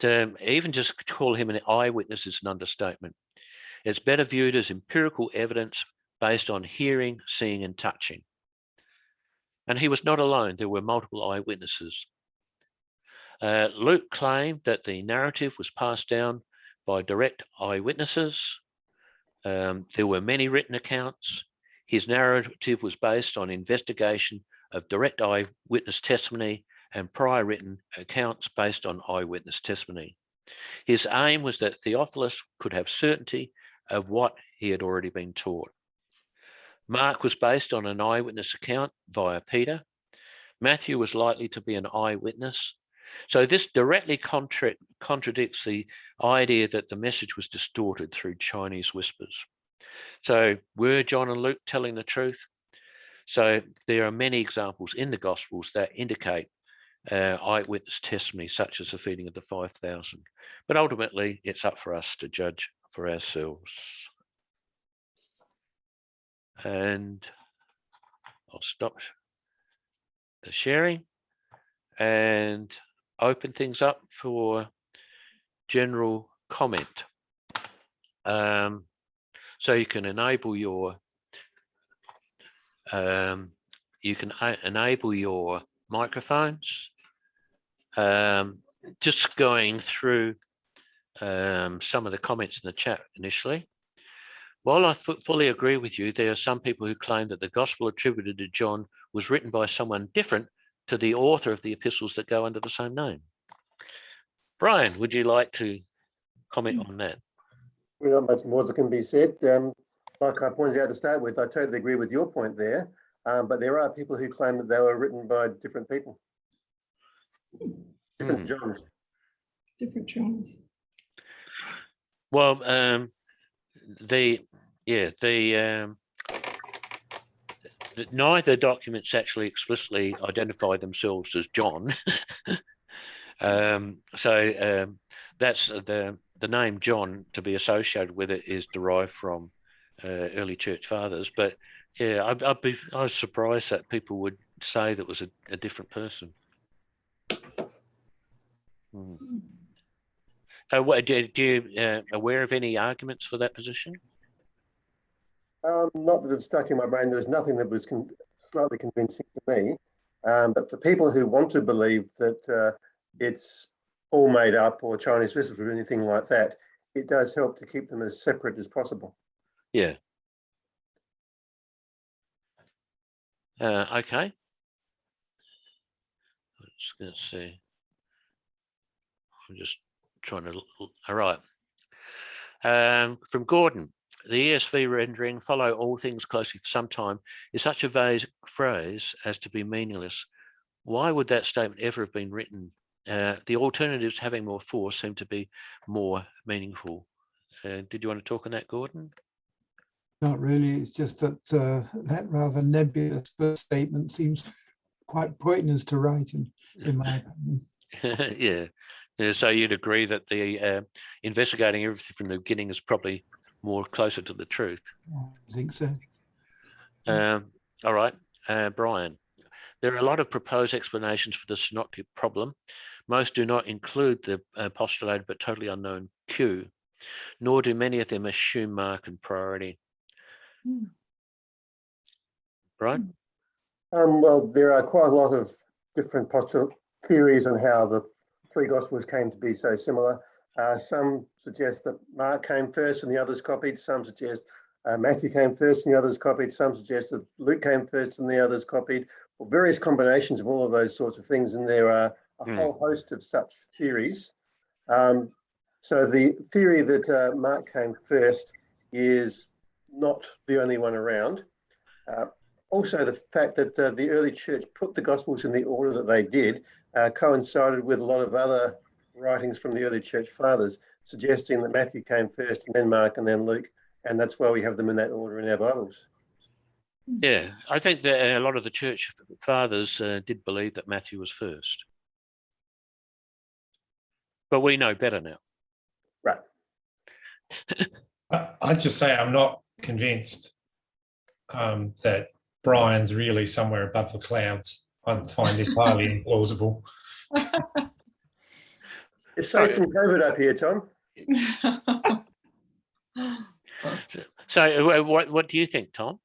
To even just call him an eyewitness is an understatement. It's better viewed as empirical evidence based on hearing, seeing, and touching. And he was not alone. There were multiple eyewitnesses. Luke claimed that the narrative was passed down by direct eyewitnesses. There were many written accounts. His narrative was based on investigation of direct eyewitness testimony and prior written accounts based on eyewitness testimony. His aim was that Theophilus could have certainty of what he had already been taught. Mark was based on an eyewitness account via Peter. Matthew was likely to be an eyewitness. So this directly contradicts the idea that the message was distorted through Chinese whispers. So were John and Luke telling the truth? So there are many examples in the Gospels that indicate eyewitness testimony, such as the feeding of the 5,000. But ultimately, it's up for us to judge for ourselves. And I'll stop the sharing and open things up for general comment. So you can enable your microphones. Just going through some of the comments in the chat initially. While I fully agree with you, there are some people who claim that the gospel attributed to John was written by someone different to the author of the epistles that go under the same name. Brian, would you like to comment on that? Well, not much more that can be said. Like I pointed out to start with, I totally agree with your point there. But there are people who claim that they were written by different people. Different Johns. Different Johns. Well, neither documents actually explicitly identify themselves as John. That's the name John to be associated with it is derived from early church fathers. But yeah, I was surprised that people would say that was a different person. What do you aware of any arguments for that position? Not that it's stuck in my brain. There was nothing that was slightly convincing to me. But for people who want to believe that it's all made up or Chinese whisper or anything like that, it does help to keep them as separate as possible. Yeah. Okay. Let's see. I'm just trying to. All right. From Gordon, the ESV rendering "follow all things closely for some time" is such a vague phrase as to be meaningless. Why would that statement ever have been written? The alternatives having more force seem to be more meaningful. Did you want to talk on that, Gordon? Not really. It's just that that rather nebulous first statement seems quite pointless to write, in my opinion. Yeah. So you'd agree that the investigating everything from the beginning is probably more closer to the truth. I think so. All right, Brian. There are a lot of proposed explanations for the synoptic problem. Most do not include the postulated but totally unknown Q, nor do many of them assume mark and priority. Brian? Well, there are quite a lot of different theories on how the three Gospels came to be so similar. Some suggest that Mark came first and the others copied. Some suggest Matthew came first and the others copied. Some suggest that Luke came first and the others copied. Well, various combinations of all of those sorts of things, and there are a whole host of such theories. So the theory that Mark came first is not the only one around. Also, the fact that the early church put the Gospels in the order that they did coincided with a lot of other writings from the early church fathers, suggesting that Matthew came first and then Mark and then Luke, and that's why we have them in that order in our Bibles. Yeah, I think that a lot of the church fathers did believe that Matthew was first. But we know better now. Right. I'd just say I'm not convinced that Brian's really somewhere above the clouds I find this highly implausible. It's safe from COVID up here, Tom. So what do you think, Tom?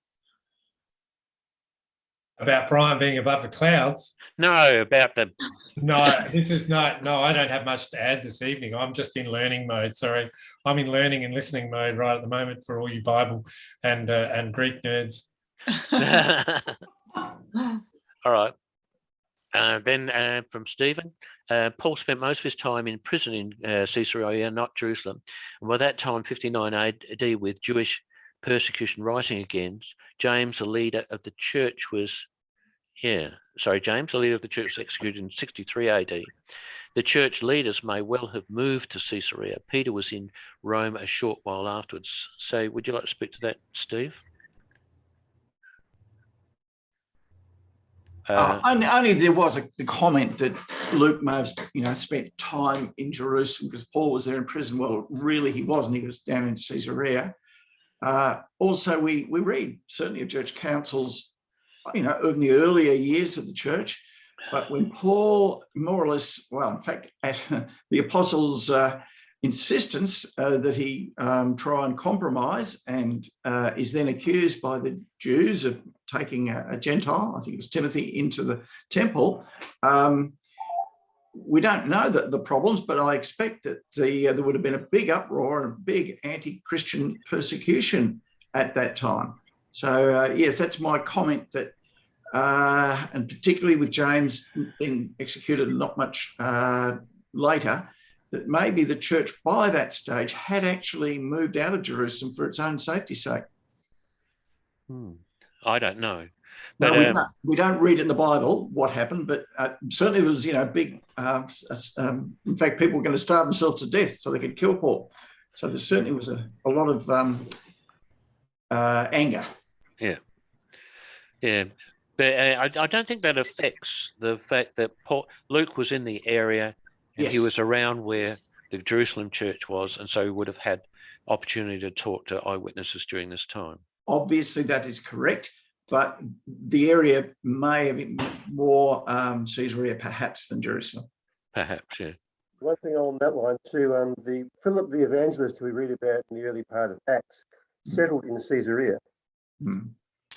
About Brian being above the clouds? No, about the... No, this is not. No, I don't have much to add this evening. I'm just in learning mode. Sorry, I'm in learning and listening mode right at the moment for all you Bible and Greek nerds. All right. Then from Stephen, Paul spent most of his time in prison in Caesarea, not Jerusalem. And by that time, 59 AD, with Jewish persecution rising against, James, the leader of the church, was... James, the leader of the church, was executed in 63 AD. The church leaders may well have moved to Caesarea. Peter was in Rome a short while afterwards. So would you like to speak to that, Steve? Only there was the comment that Luke may have spent time in Jerusalem because Paul was there in prison. Well, really he wasn't. He was down in Caesarea. Also, we read certainly of church councils, in the earlier years of the church, but when Paul more or less, well, in fact, at the apostles' insistence that he try and compromise and is then accused by the Jews of taking a Gentile, I think it was Timothy, into the temple. We don't know the problems, but I expect that there would have been a big uproar and a big anti-Christian persecution at that time. So, yes, that's my comment that, and particularly with James being executed not much later, that maybe the church by that stage had actually moved out of Jerusalem for its own safety's sake. I don't know. But, no, we don't read in the Bible what happened, but certainly it was, big. In fact, people were going to starve themselves to death so they could kill Paul. So there certainly was a lot of anger. Yeah. But I don't think that affects the fact that Luke was in the area and Yes. he was around where the Jerusalem church was, and so he would have had opportunity to talk to eyewitnesses during this time. Obviously, that is correct, but the area may have been more Caesarea perhaps than Jerusalem. Perhaps, yeah. One thing on that line too, the Philip the Evangelist, who we read about in the early part of Acts, settled in Caesarea.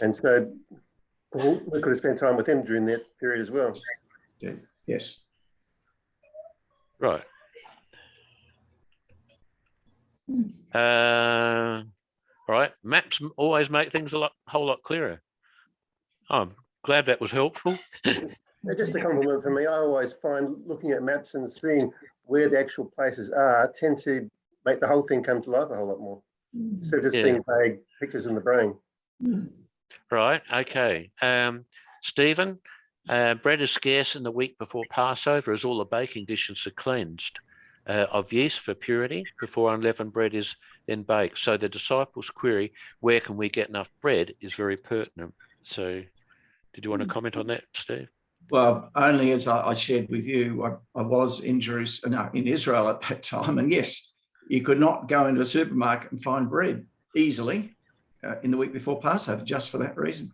And so Paul could have spent time with him during that period as well. Yeah. Yes. Right. Right. Maps always make things a whole lot clearer. I'm glad that was helpful. Just a compliment for me. I always find looking at maps and seeing where the actual places are tend to make the whole thing come to life a whole lot more. Instead of just being vague pictures in the brain. Right. Okay. Stephen, bread is scarce in the week before Passover, as all the baking dishes are cleansed of yeast for purity before unleavened bread is then baked. So the disciples' query, where can we get enough bread, is very pertinent. So did you want to comment on that, Steve? Well, only as I shared with you, I was in Israel at that time. And yes, you could not go into a supermarket and find bread easily in the week before Passover, just for that reason.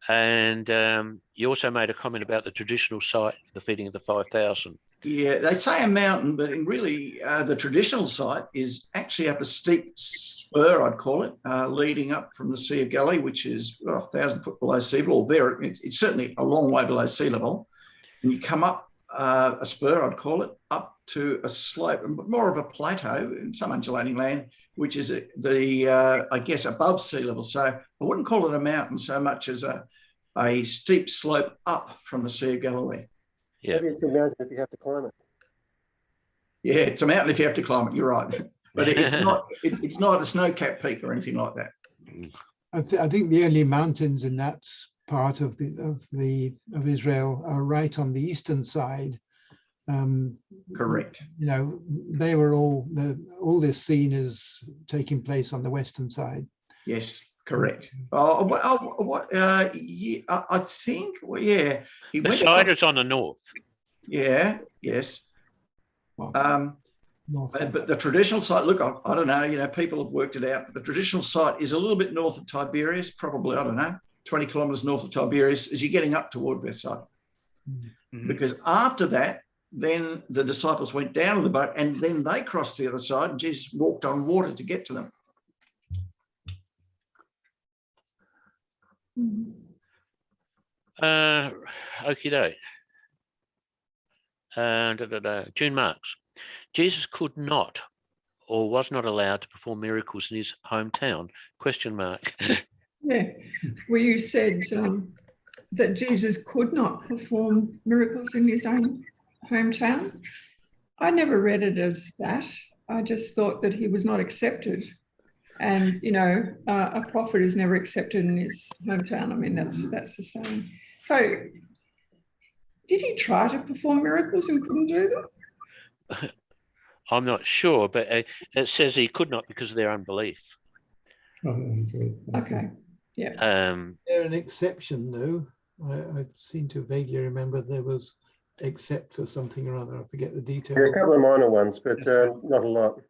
And you also made a comment about the traditional site, the feeding of the 5,000. Yeah, they say a mountain, but really the traditional site is actually up a steep spur, I'd call it, leading up from the Sea of Galilee, which is 1,000 foot below sea level. There, it's certainly a long way below sea level. And you come up a spur, I'd call it, up to a slope, more of a plateau, some undulating land, which is I guess, above sea level. So I wouldn't call it a mountain so much as a steep slope up from the Sea of Galilee. Yeah. Maybe it's a mountain if you have to climb it. Yeah, it's a mountain if you have to climb it. You're right, but it's not. It's not a snow-capped peak or anything like that. I think the only mountains in that part of Israel are right on the eastern side. Correct. They were all this scene is taking place on the western side. Yes, correct. I think. Well, yeah. The side is on the north. Yeah. Yes. North. But the traditional site, look, I don't know. People have worked it out. But the traditional site is a little bit north of Tiberias, probably. I don't know. 20 kilometres north of Tiberias as you're getting up toward Bethsaida. Mhm. Because after that, then the disciples went down to the boat and then they crossed to the other side and Jesus walked on water to get to them. Okie doke. June marks. Jesus could not or was not allowed to perform miracles in his hometown? Question mark. Yeah, well, you said that Jesus could not perform miracles in his own hometown. I never read it as that. I just thought that he was not accepted. And, you know, a prophet is never accepted in his hometown. I mean, that's the same. So did he try to perform miracles and couldn't do them? I'm not sure, but it says he could not because of their unbelief. Okay, yeah. They're an exception, though. I seem to vaguely remember there was except for something or other. I forget the details. Yeah, a couple of minor ones, but not a lot.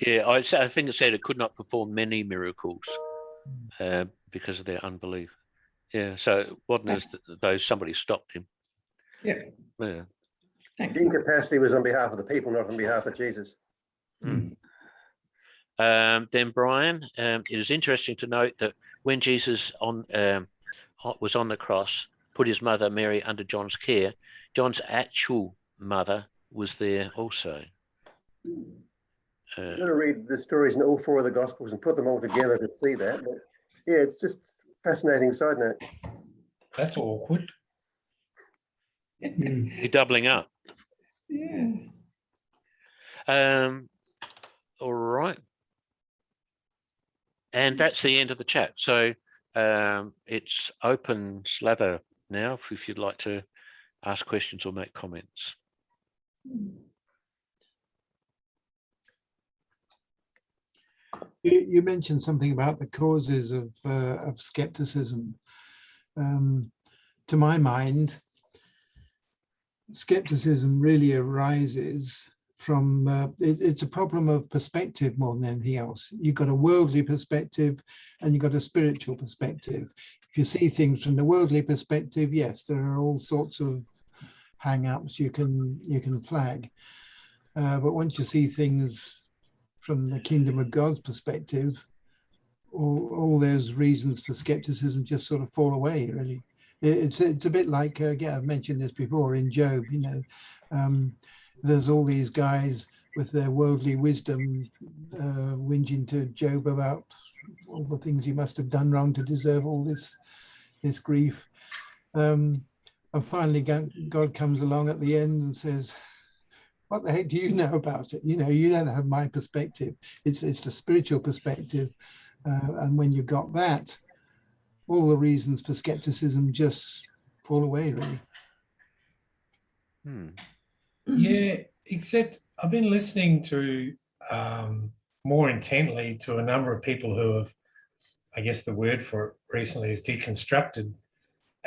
Yeah, I think it said it could not perform many miracles because of their unbelief. Yeah, so it wasn't as though somebody stopped him. Yeah. Yeah. Thank The you. incapacity was on behalf of the people, not on behalf of Jesus. Mm. Then Brian, it is interesting to note that when Jesus was on the cross, put his mother Mary under John's care, John's actual mother was there also. You've got to read the stories in all four of the Gospels and put them all together to see that. But yeah, it's just fascinating side note. That's awkward. You're doubling up. Yeah. All right. And that's the end of the chat. So it's open slather now if you'd like to ask questions or make comments. You mentioned something about the causes of skepticism. To my mind, skepticism really arises from, it's a problem of perspective more than anything else. You've got a worldly perspective and you've got a spiritual perspective. If you see things from the worldly perspective, yes, there are all sorts of hang-ups you can flag. But once you see things from the kingdom of God's perspective, all those reasons for skepticism just sort of fall away, really. It's a bit like, again, I've mentioned this before in Job, you know, there's all these guys with their worldly wisdom whinging to Job about all the things he must have done wrong to deserve all this grief. And finally, God comes along at the end and says, what the heck do you know about it? You know, you don't have my perspective. It's the spiritual perspective. And when you've got that, all the reasons for skepticism just fall away, really. Yeah, except I've been listening to more intently to a number of people who have, I guess the word for it recently is deconstructed.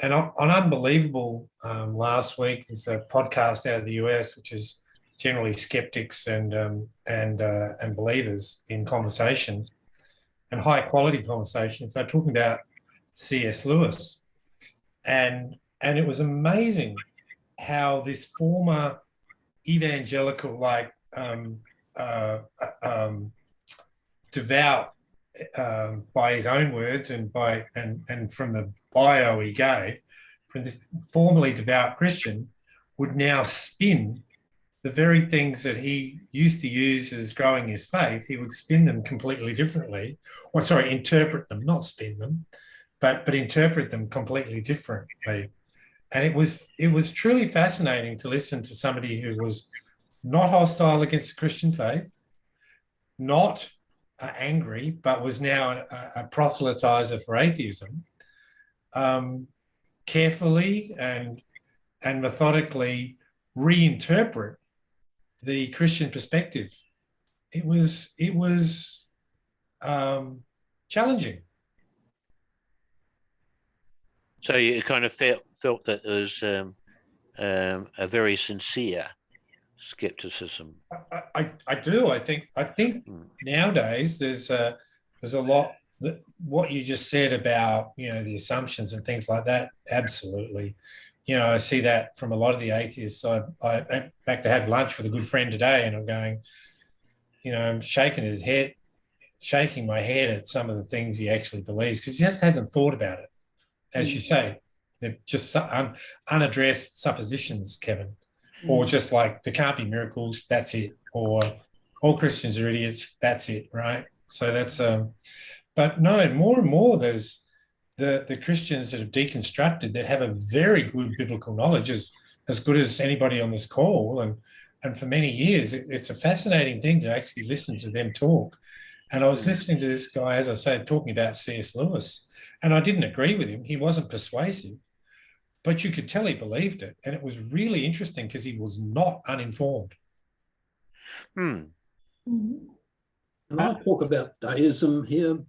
And on Unbelievable last week, there's a podcast out of the US, which is generally skeptics and believers in conversation and high quality conversations. They're talking about C.S. Lewis, and it was amazing how this former evangelical, like devout, by his own words and from the bio he gave, from this formerly devout Christian, would now spin the very things that he used to use as growing his faith. He would spin them completely differently, or sorry, interpret them, not spin them, but interpret them completely differently. And it was truly fascinating to listen to somebody who was not hostile against the Christian faith, not angry, but was now a proselytizer for atheism, carefully and methodically reinterpret the Christian perspective. It was challenging. So you kind of felt that there was a very sincere skepticism. I do. I think nowadays there's a lot what you just said about, the assumptions and things like that, absolutely. I see that from a lot of the atheists. I in fact, I had lunch with a good friend today, and I'm going, I'm shaking my head at some of the things he actually believes, because he just hasn't thought about it. As you say, they're just unaddressed suppositions, Kevin, or just like there can't be miracles, that's it, or all Christians are idiots, that's it, right? So that's but no, more and more there's the Christians that have deconstructed that have a very good biblical knowledge, as good as anybody on this call, and for many years it's a fascinating thing to actually listen to them talk. And I was listening to this guy, as I say, talking about C.S. Lewis, and I didn't agree with him. He wasn't persuasive, but you could tell he believed it, and it was really interesting because he was not uninformed. Can I talk about deism here,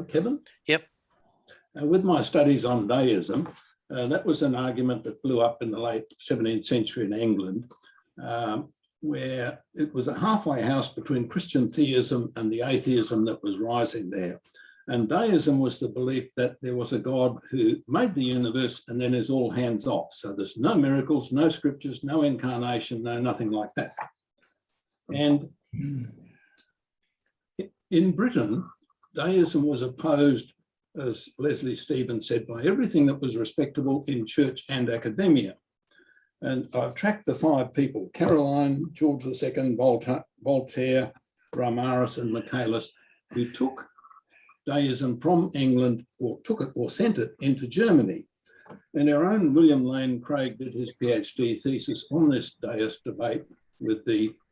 Kevin? Yep. With my studies on deism, that was an argument that blew up in the late 17th century in England, where it was a halfway house between Christian theism and the atheism that was rising there. And deism was the belief that there was a God who made the universe and then is all hands off. So there's no miracles, no scriptures, no incarnation, no nothing like that. And in Britain, deism was opposed, as Leslie Stevens said, by everything that was respectable in church and academia. And I've tracked the 5 people: Caroline, George II, Voltaire, Reimarus and Michaelis, who took deism from England, or took it or sent it into Germany. And our own William Lane Craig did his PhD thesis on this deist debate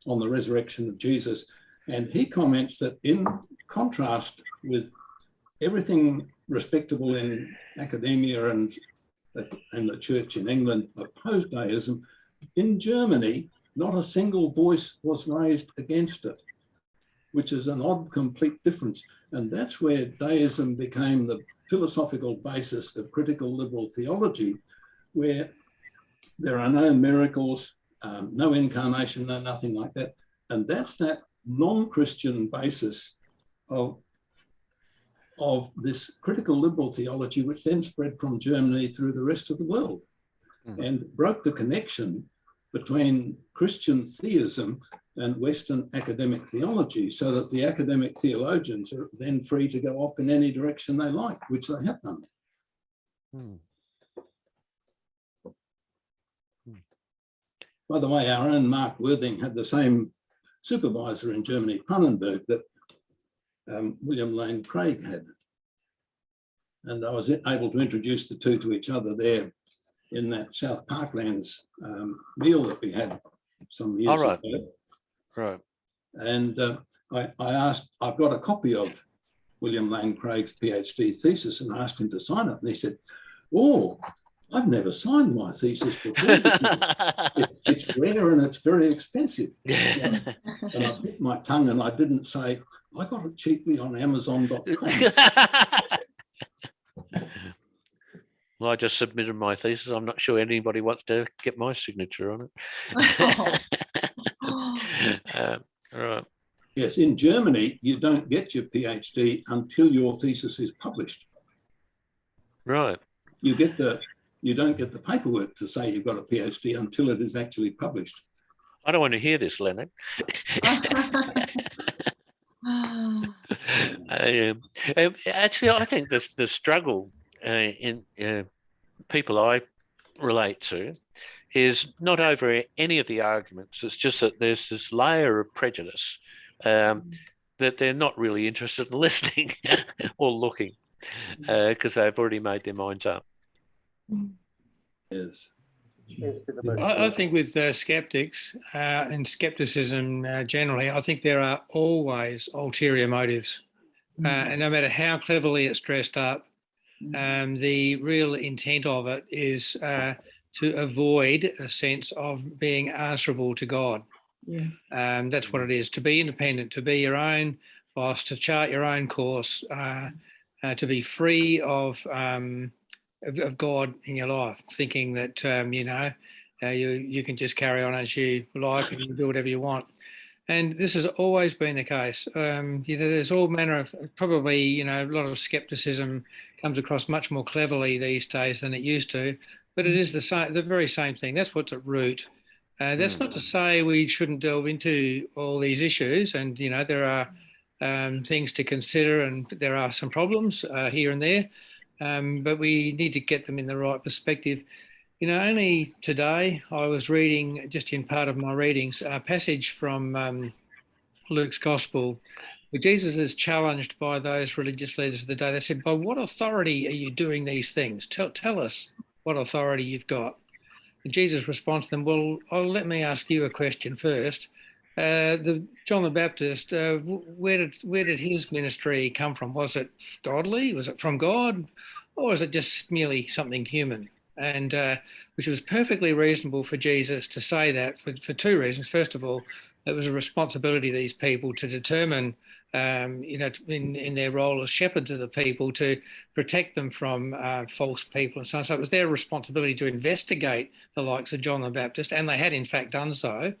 on the resurrection of Jesus. And he comments that in contrast with everything respectable in academia and the church in England opposed deism, in Germany, not a single voice was raised against it, which is an odd, complete difference. And that's where deism became the philosophical basis of critical liberal theology, where there are no miracles, no incarnation, no nothing like that. And that's that non-Christian basis of this critical liberal theology, which then spread from Germany through the rest of the world and broke the connection between Christian theism and Western academic theology, so that the academic theologians are then free to go off in any direction they like, which they have done. By the way, our own Mark Worthing had the same supervisor in Germany, Pannenberg, that William Lane Craig had. And I was able to introduce the two to each other there in that South Parklands meal that we had some years ago. Right. And I asked, I've got a copy of William Lane Craig's PhD thesis, and I asked him to sign it. And he said, "Oh, I've never signed my thesis before. It's rare and it's very expensive." And I bit my tongue and I didn't say, "I got it cheaply on Amazon.com. Well, I just submitted my thesis. I'm not sure anybody wants to get my signature on it. Right. Yes, in Germany, you don't get your PhD until your thesis is published. Right. You don't get the paperwork to say you've got a PhD until it is actually published. I don't want to hear this, Leonard. Actually, I think the struggle in people I relate to is not over any of the arguments. It's just that there's this layer of prejudice that they're not really interested in listening or looking because they've already made their minds up. Yes. I think with skeptics and skepticism generally, I think there are always ulterior motives. And no matter how cleverly it's dressed up, the real intent of it is to avoid a sense of being answerable to God. Yeah. That's what it is, to be independent, to be your own boss, to chart your own course, to be free of God in your life, thinking that, you can just carry on as you like and you can do whatever you want. And this has always been the case. There's all manner of, probably, a lot of skepticism comes across much more cleverly these days than it used to, but it is the very same thing. That's what's at root. That's not to say we shouldn't delve into all these issues, and there are things to consider, and there are some problems here and there, but we need to get them in the right perspective. Only today I was reading, just in part of my readings, a passage from Luke's Gospel, where Jesus is challenged by those religious leaders of the day. They said, "By what authority are you doing these things? Tell us what authority you've got." And Jesus responds to them, "Well, let me ask you a question first. John the Baptist, where did his ministry come from? Was it godly? Was it from God? Or was it just merely something human?" And which was perfectly reasonable for Jesus to say that for two reasons. First of all, it was a responsibility of these people to determine, in their role as shepherds of the people, to protect them from false people and so on. So it was their responsibility to investigate the likes of John the Baptist, and they had in fact done so.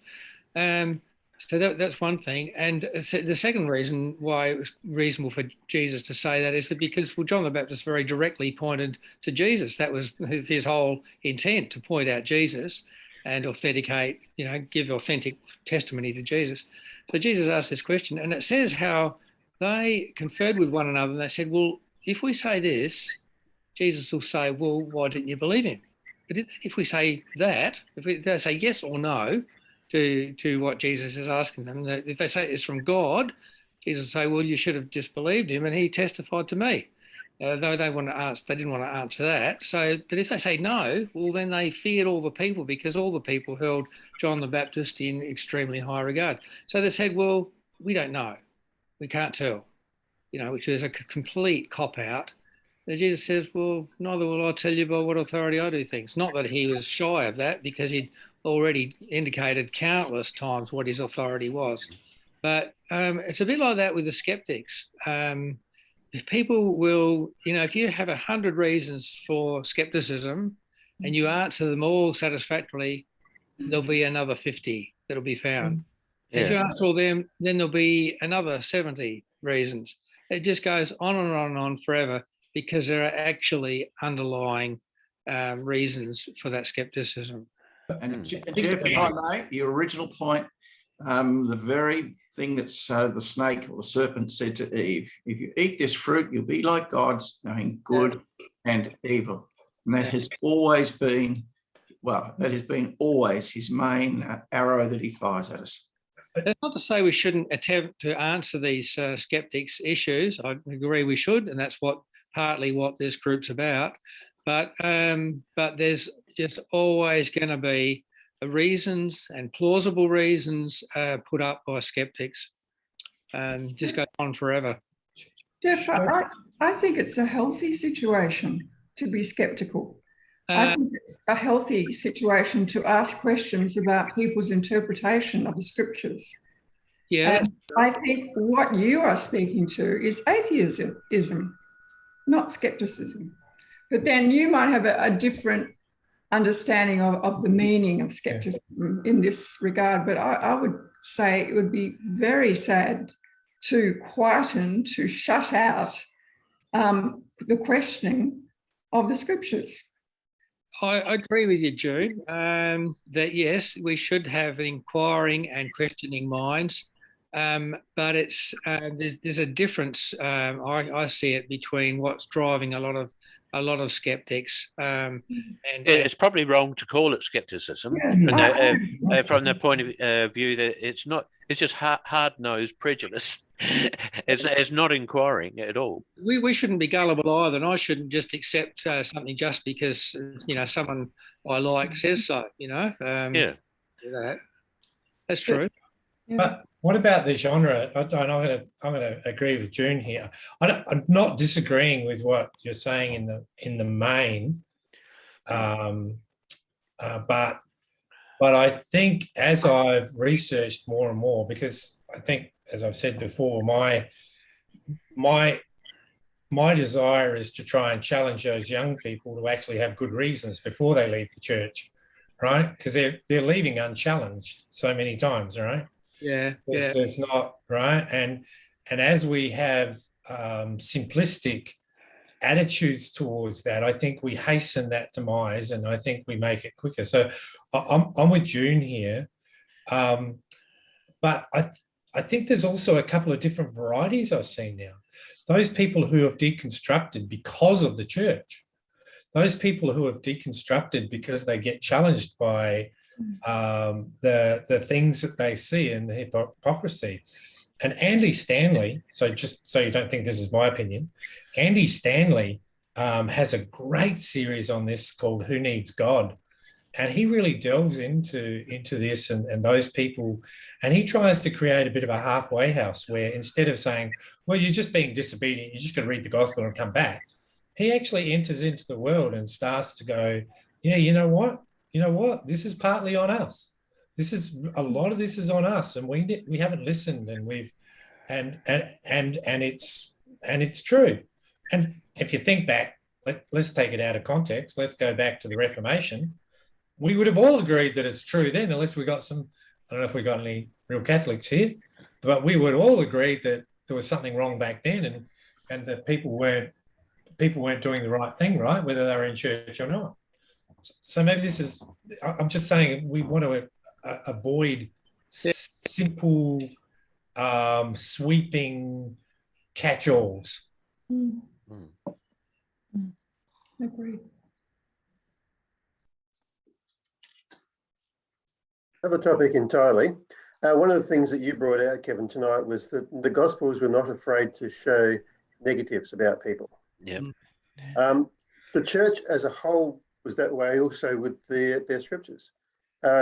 So that's one thing. And the second reason why it was reasonable for Jesus to say that is that because, John the Baptist very directly pointed to Jesus. That was his whole intent, to point out Jesus and authenticate, give authentic testimony to Jesus. So Jesus asked this question, and it says how they conferred with one another, and they said, "Well, if we say this, Jesus will say, well, why didn't you believe him? But if we say that, they say yes or no to what Jesus is asking them, if they say it's from God, Jesus will say, well, you should have just believed him, and he testified to me." Though they didn't want to answer that. So, but if they say no, well, then they feared all the people, because all the people held John the Baptist in extremely high regard. So they said, well, we don't know. We can't tell, which is a complete cop-out. And Jesus says, well, neither will I tell you by what authority I do things. Not that he was shy of that, because he'd already indicated countless times what his authority was. But it's a bit like that with the skeptics. People will, if you have 100 reasons for skepticism and you answer them all satisfactorily, there'll be another 50 that'll be found. Yeah. If you answer all them, then there'll be another 70 reasons. It just goes on and on and on forever, because there are actually underlying reasons for that skepticism. And Jeff, if I may, your original point, the very thing that the snake or the serpent said to Eve, if you eat this fruit, you'll be like gods, knowing good and evil. And that has always been, always his main arrow that he fires at us. That's not to say we shouldn't attempt to answer these skeptics' issues. I agree we should, and that's partly what this group's about. But there's just always going to be reasons and plausible reasons put up by skeptics, and just go on forever. Jeff, I think it's a healthy situation to be skeptical. I think it's a healthy situation to ask questions about people's interpretation of the scriptures. Yeah. And I think what you are speaking to is atheism, not skepticism. But then you might have a different understanding of the meaning of skepticism in this regard. But I would say it would be very sad to shut out the questioning of the scriptures. I agree with you, June, that yes, we should have inquiring and questioning minds, but it's there's a difference. I see it between what's driving a lot of skeptics. And it's probably wrong to call it skepticism, from the point of view that it's not. It's just hard-nosed prejudice. It's not inquiring at all. We shouldn't be gullible either, and I shouldn't just accept something just because someone I like says so. That's true. But what about the genre? I'm going to agree with June here. I'm not disagreeing with what you're saying in the main, but I think as I've researched more and more, because I think, as I've said before, my desire is to try and challenge those young people to actually have good reasons before they leave the church, right? Because they're leaving unchallenged so many times, right? There's not, right? And as we have simplistic attitudes towards that, I think we hasten that demise, and I think we make it quicker. So I'm with June here, but I think there's also a couple of different varieties I've seen now. Those people who have deconstructed because of the church, those people who have deconstructed because they get challenged by the things that they see in the hypocrisy. And Andy Stanley, so just so you don't think this is my opinion, Andy Stanley has a great series on this called Who Needs God? And he really delves into this and those people, and he tries to create a bit of a halfway house where instead of saying, well, you're just being disobedient, you're just going to read the gospel and come back, he actually enters into the world and starts to go, yeah, you know what? This is partly on us. A lot of this is on us, and we haven't listened, and it's true. And if you think back, let's take it out of context. Let's go back to the Reformation. We would have all agreed that it's true then, unless we got some, I don't know if we got any real Catholics here, but we would all agree that there was something wrong back then, and that people weren't doing the right thing, right, whether they were in church or not. So maybe this is, I'm just saying, we want to avoid simple, sweeping catch-alls. Agreed. Another topic entirely. One of the things that you brought out, Kevin, tonight was that the Gospels were not afraid to show negatives about people. Yeah. The church as a whole was that way also with their scriptures.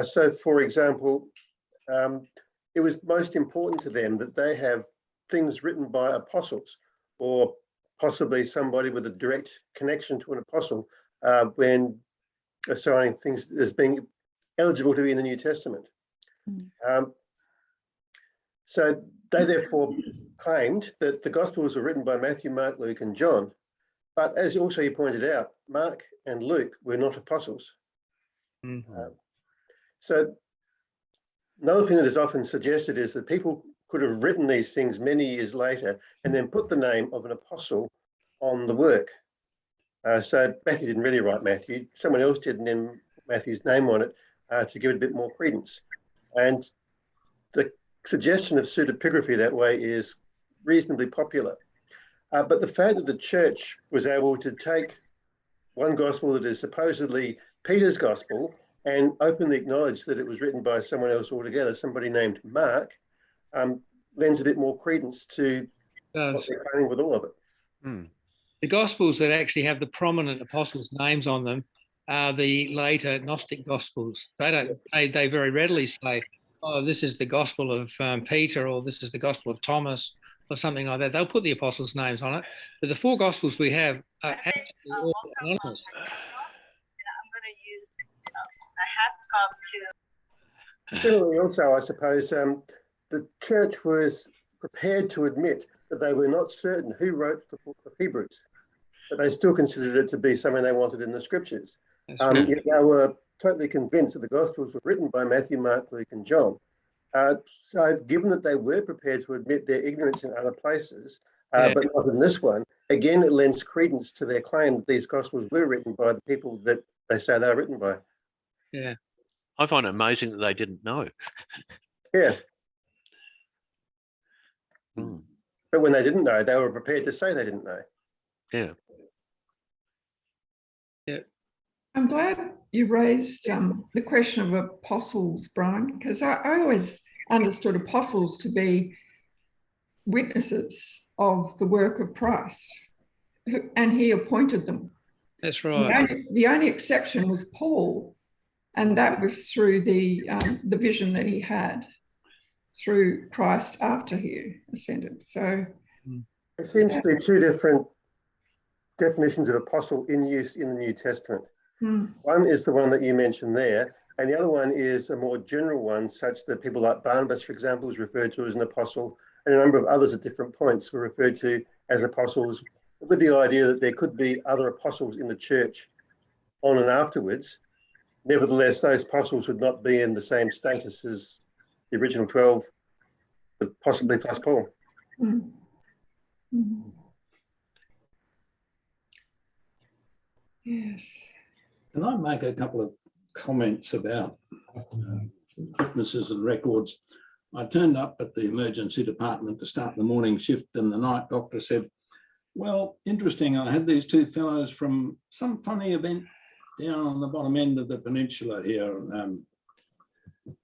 So, for example, it was most important to them that they have things written by apostles, or possibly somebody with a direct connection to an apostle when assigning things as being eligible to be in the New Testament. So they therefore claimed that the Gospels were written by Matthew, Mark, Luke, and John. But as also you pointed out, Mark and Luke were not apostles. So another thing that is often suggested is that people could have written these things many years later and then put the name of an apostle on the work. So Matthew didn't really write Matthew, someone else did, and then Matthew's name on it to give it a bit more credence. And the suggestion of pseudepigraphy that way is reasonably popular. But the fact that the church was able to take one gospel that is supposedly Peter's gospel and openly acknowledge that it was written by someone else altogether, somebody named Mark, lends a bit more credence to what they're claiming with all of it. The Gospels that actually have the prominent apostles' names on them are the later Gnostic Gospels. They very readily say, oh, this is the Gospel of Peter, or this is the Gospel of Thomas, or something like that. They'll put the apostles' names on it. But the four Gospels we have are absolutely all anonymous. Similarly, also, I suppose, the church was prepared to admit that they were not certain who wrote the book of Hebrews, but they still considered it to be something they wanted in the scriptures. Yet they were totally convinced that the Gospels were written by Matthew, Mark, Luke, and John. So given that they were prepared to admit their ignorance in other places, but not in this one, again, it lends credence to their claim that these Gospels were written by the people that they say they are written by. Yeah. I find it amazing that they didn't know. Yeah. But when they didn't know, they were prepared to say they didn't know. Yeah. Yeah. I'm glad you raised the question of apostles, Brian, because I always understood apostles to be witnesses of the work of Christ, and he appointed them. That's right. The only exception was Paul, and that was through the vision that he had through Christ after he ascended. So there seems to be two different definitions of apostle in use in the New Testament. One is the one that you mentioned there, and the other one is a more general one, such that people like Barnabas, for example, is referred to as an apostle, and a number of others at different points were referred to as apostles, with the idea that there could be other apostles in the church on and afterwards. Nevertheless, those apostles would not be in the same status as the original 12 but possibly plus Paul. Mm. Mm. Yes. Can I make a couple of comments about witnesses and records? I turned up at the emergency department to start the morning shift, and the night doctor said, well, interesting, I had these two fellows from some funny event down on the bottom end of the peninsula here.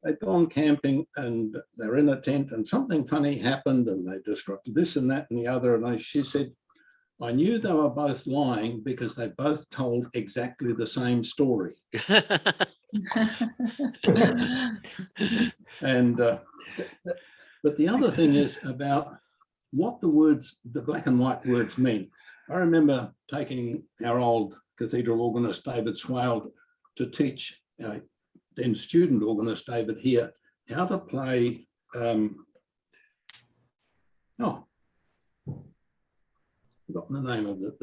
They'd gone camping and they're in a tent and something funny happened and they described this and that and the other. And she said, I knew they were both lying because they both told exactly the same story. And but the other thing is about what the words, the black and white words mean. I remember taking our old cathedral organist, David Swale, to teach then student organist David here how to play, forgotten the name of it,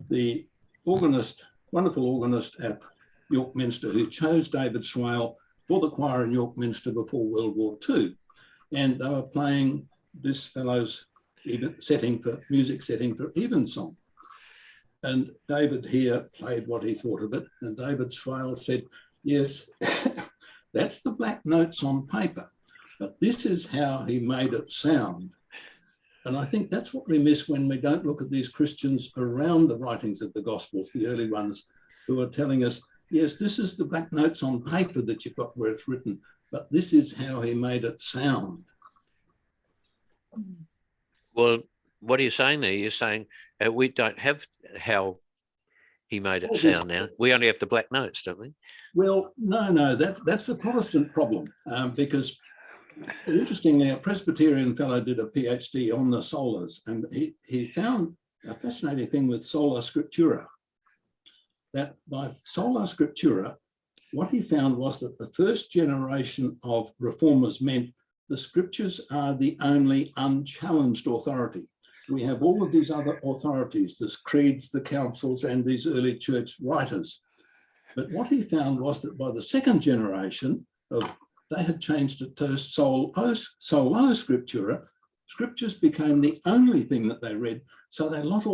the organist, wonderful organist at York Minster who chose David Swale for the choir in York Minster before World War II. And they were playing this fellow's music setting for Evensong. And David here played what he thought of it. And David Swale said, yes, that's the black notes on paper, but this is how he made it sound. And I think that's what we miss when we don't look at these Christians around the writings of the Gospels, the early ones, who are telling us, yes, this is the black notes on paper that you've got where it's written, but this is how he made it sound. Well, what are you saying there? You're saying we don't have how he made it sound now. We only have the black notes, don't we? Well, no, that's the Protestant problem, because interestingly, a Presbyterian fellow did a PhD on the solas, and he found a fascinating thing with sola scriptura, that by sola scriptura, what he found was that the first generation of reformers meant the scriptures are the only unchallenged authority. We have all of these other authorities, the creeds, the councils, and these early church writers. But what he found was that by the second generation, they had changed it to solo scriptura. Scriptures became the only thing that they read. So they lost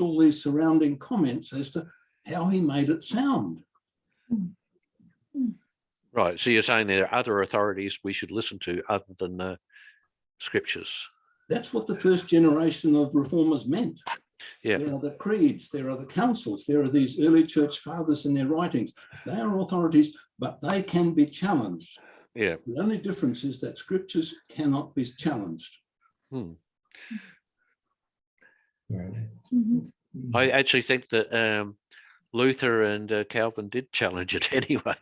all these surrounding comments as to how he made it sound. Right. So you're saying there are other authorities we should listen to other than the scriptures. That's what the first generation of reformers meant. Yeah. There are the creeds, there are the councils, there are these early church fathers in their writings. They are authorities, but they can be challenged. Yeah. The only difference is that scriptures cannot be challenged. I actually think that Luther and Calvin did challenge it anyway.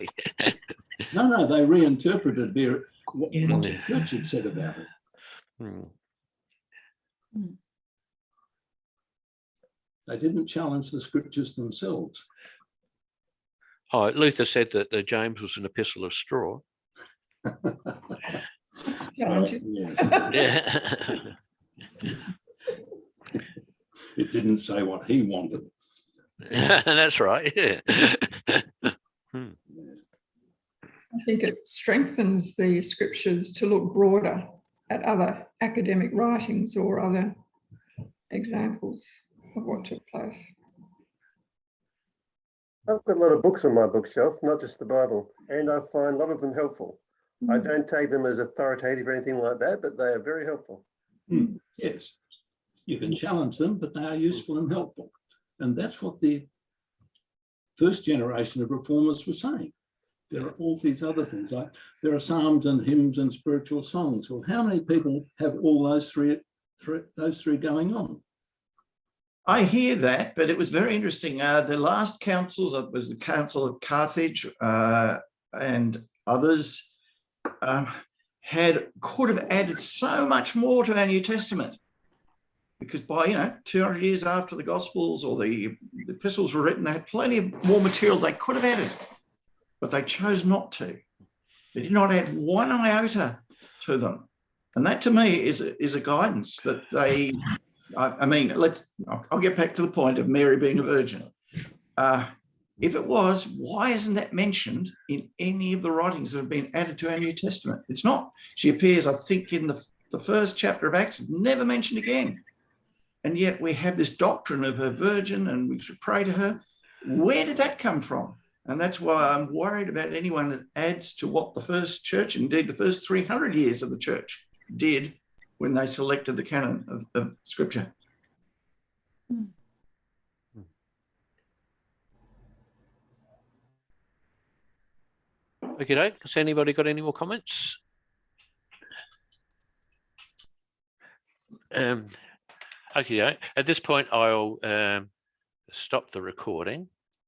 No, they reinterpreted what the church had said about it. They didn't challenge the scriptures themselves. Oh, Luther said that James was an epistle of straw. Yeah. Yeah. It didn't say what he wanted. That's right. Yeah. I think it strengthens the scriptures to look broader at other academic writings or other examples of what took place. I've got a lot of books on my bookshelf, not just the Bible, and I find a lot of them helpful. I don't take them as authoritative or anything like that, but they are very helpful. Yes, you can challenge them, but they are useful and helpful. And that's what the first generation of reformers were saying. There are all these other things, like there are psalms and hymns and spiritual songs. Well, how many people have all those three going on? I hear that, but it was very interesting. The last councils, it was the Council of Carthage and others, could have added so much more to our New Testament, because by 200 years after the Gospels or the epistles were written, they had plenty of more material they could have added, but they chose not to. They did not add one iota to them, and that to me is a guidance that they. I mean, I'll get back to the point of Mary being a virgin. If it was, why isn't that mentioned in any of the writings that have been added to our New Testament? It's not. She appears, I think, in the the first chapter of Acts, never mentioned again. And yet we have this doctrine of a virgin and we should pray to her. Where did that come from? And that's why I'm worried about anyone that adds to what the first church, indeed the first 300 years of the church, did when they selected the canon of Scripture. Okay, has anybody got any more comments? Okay, at this point, I'll stop the recording.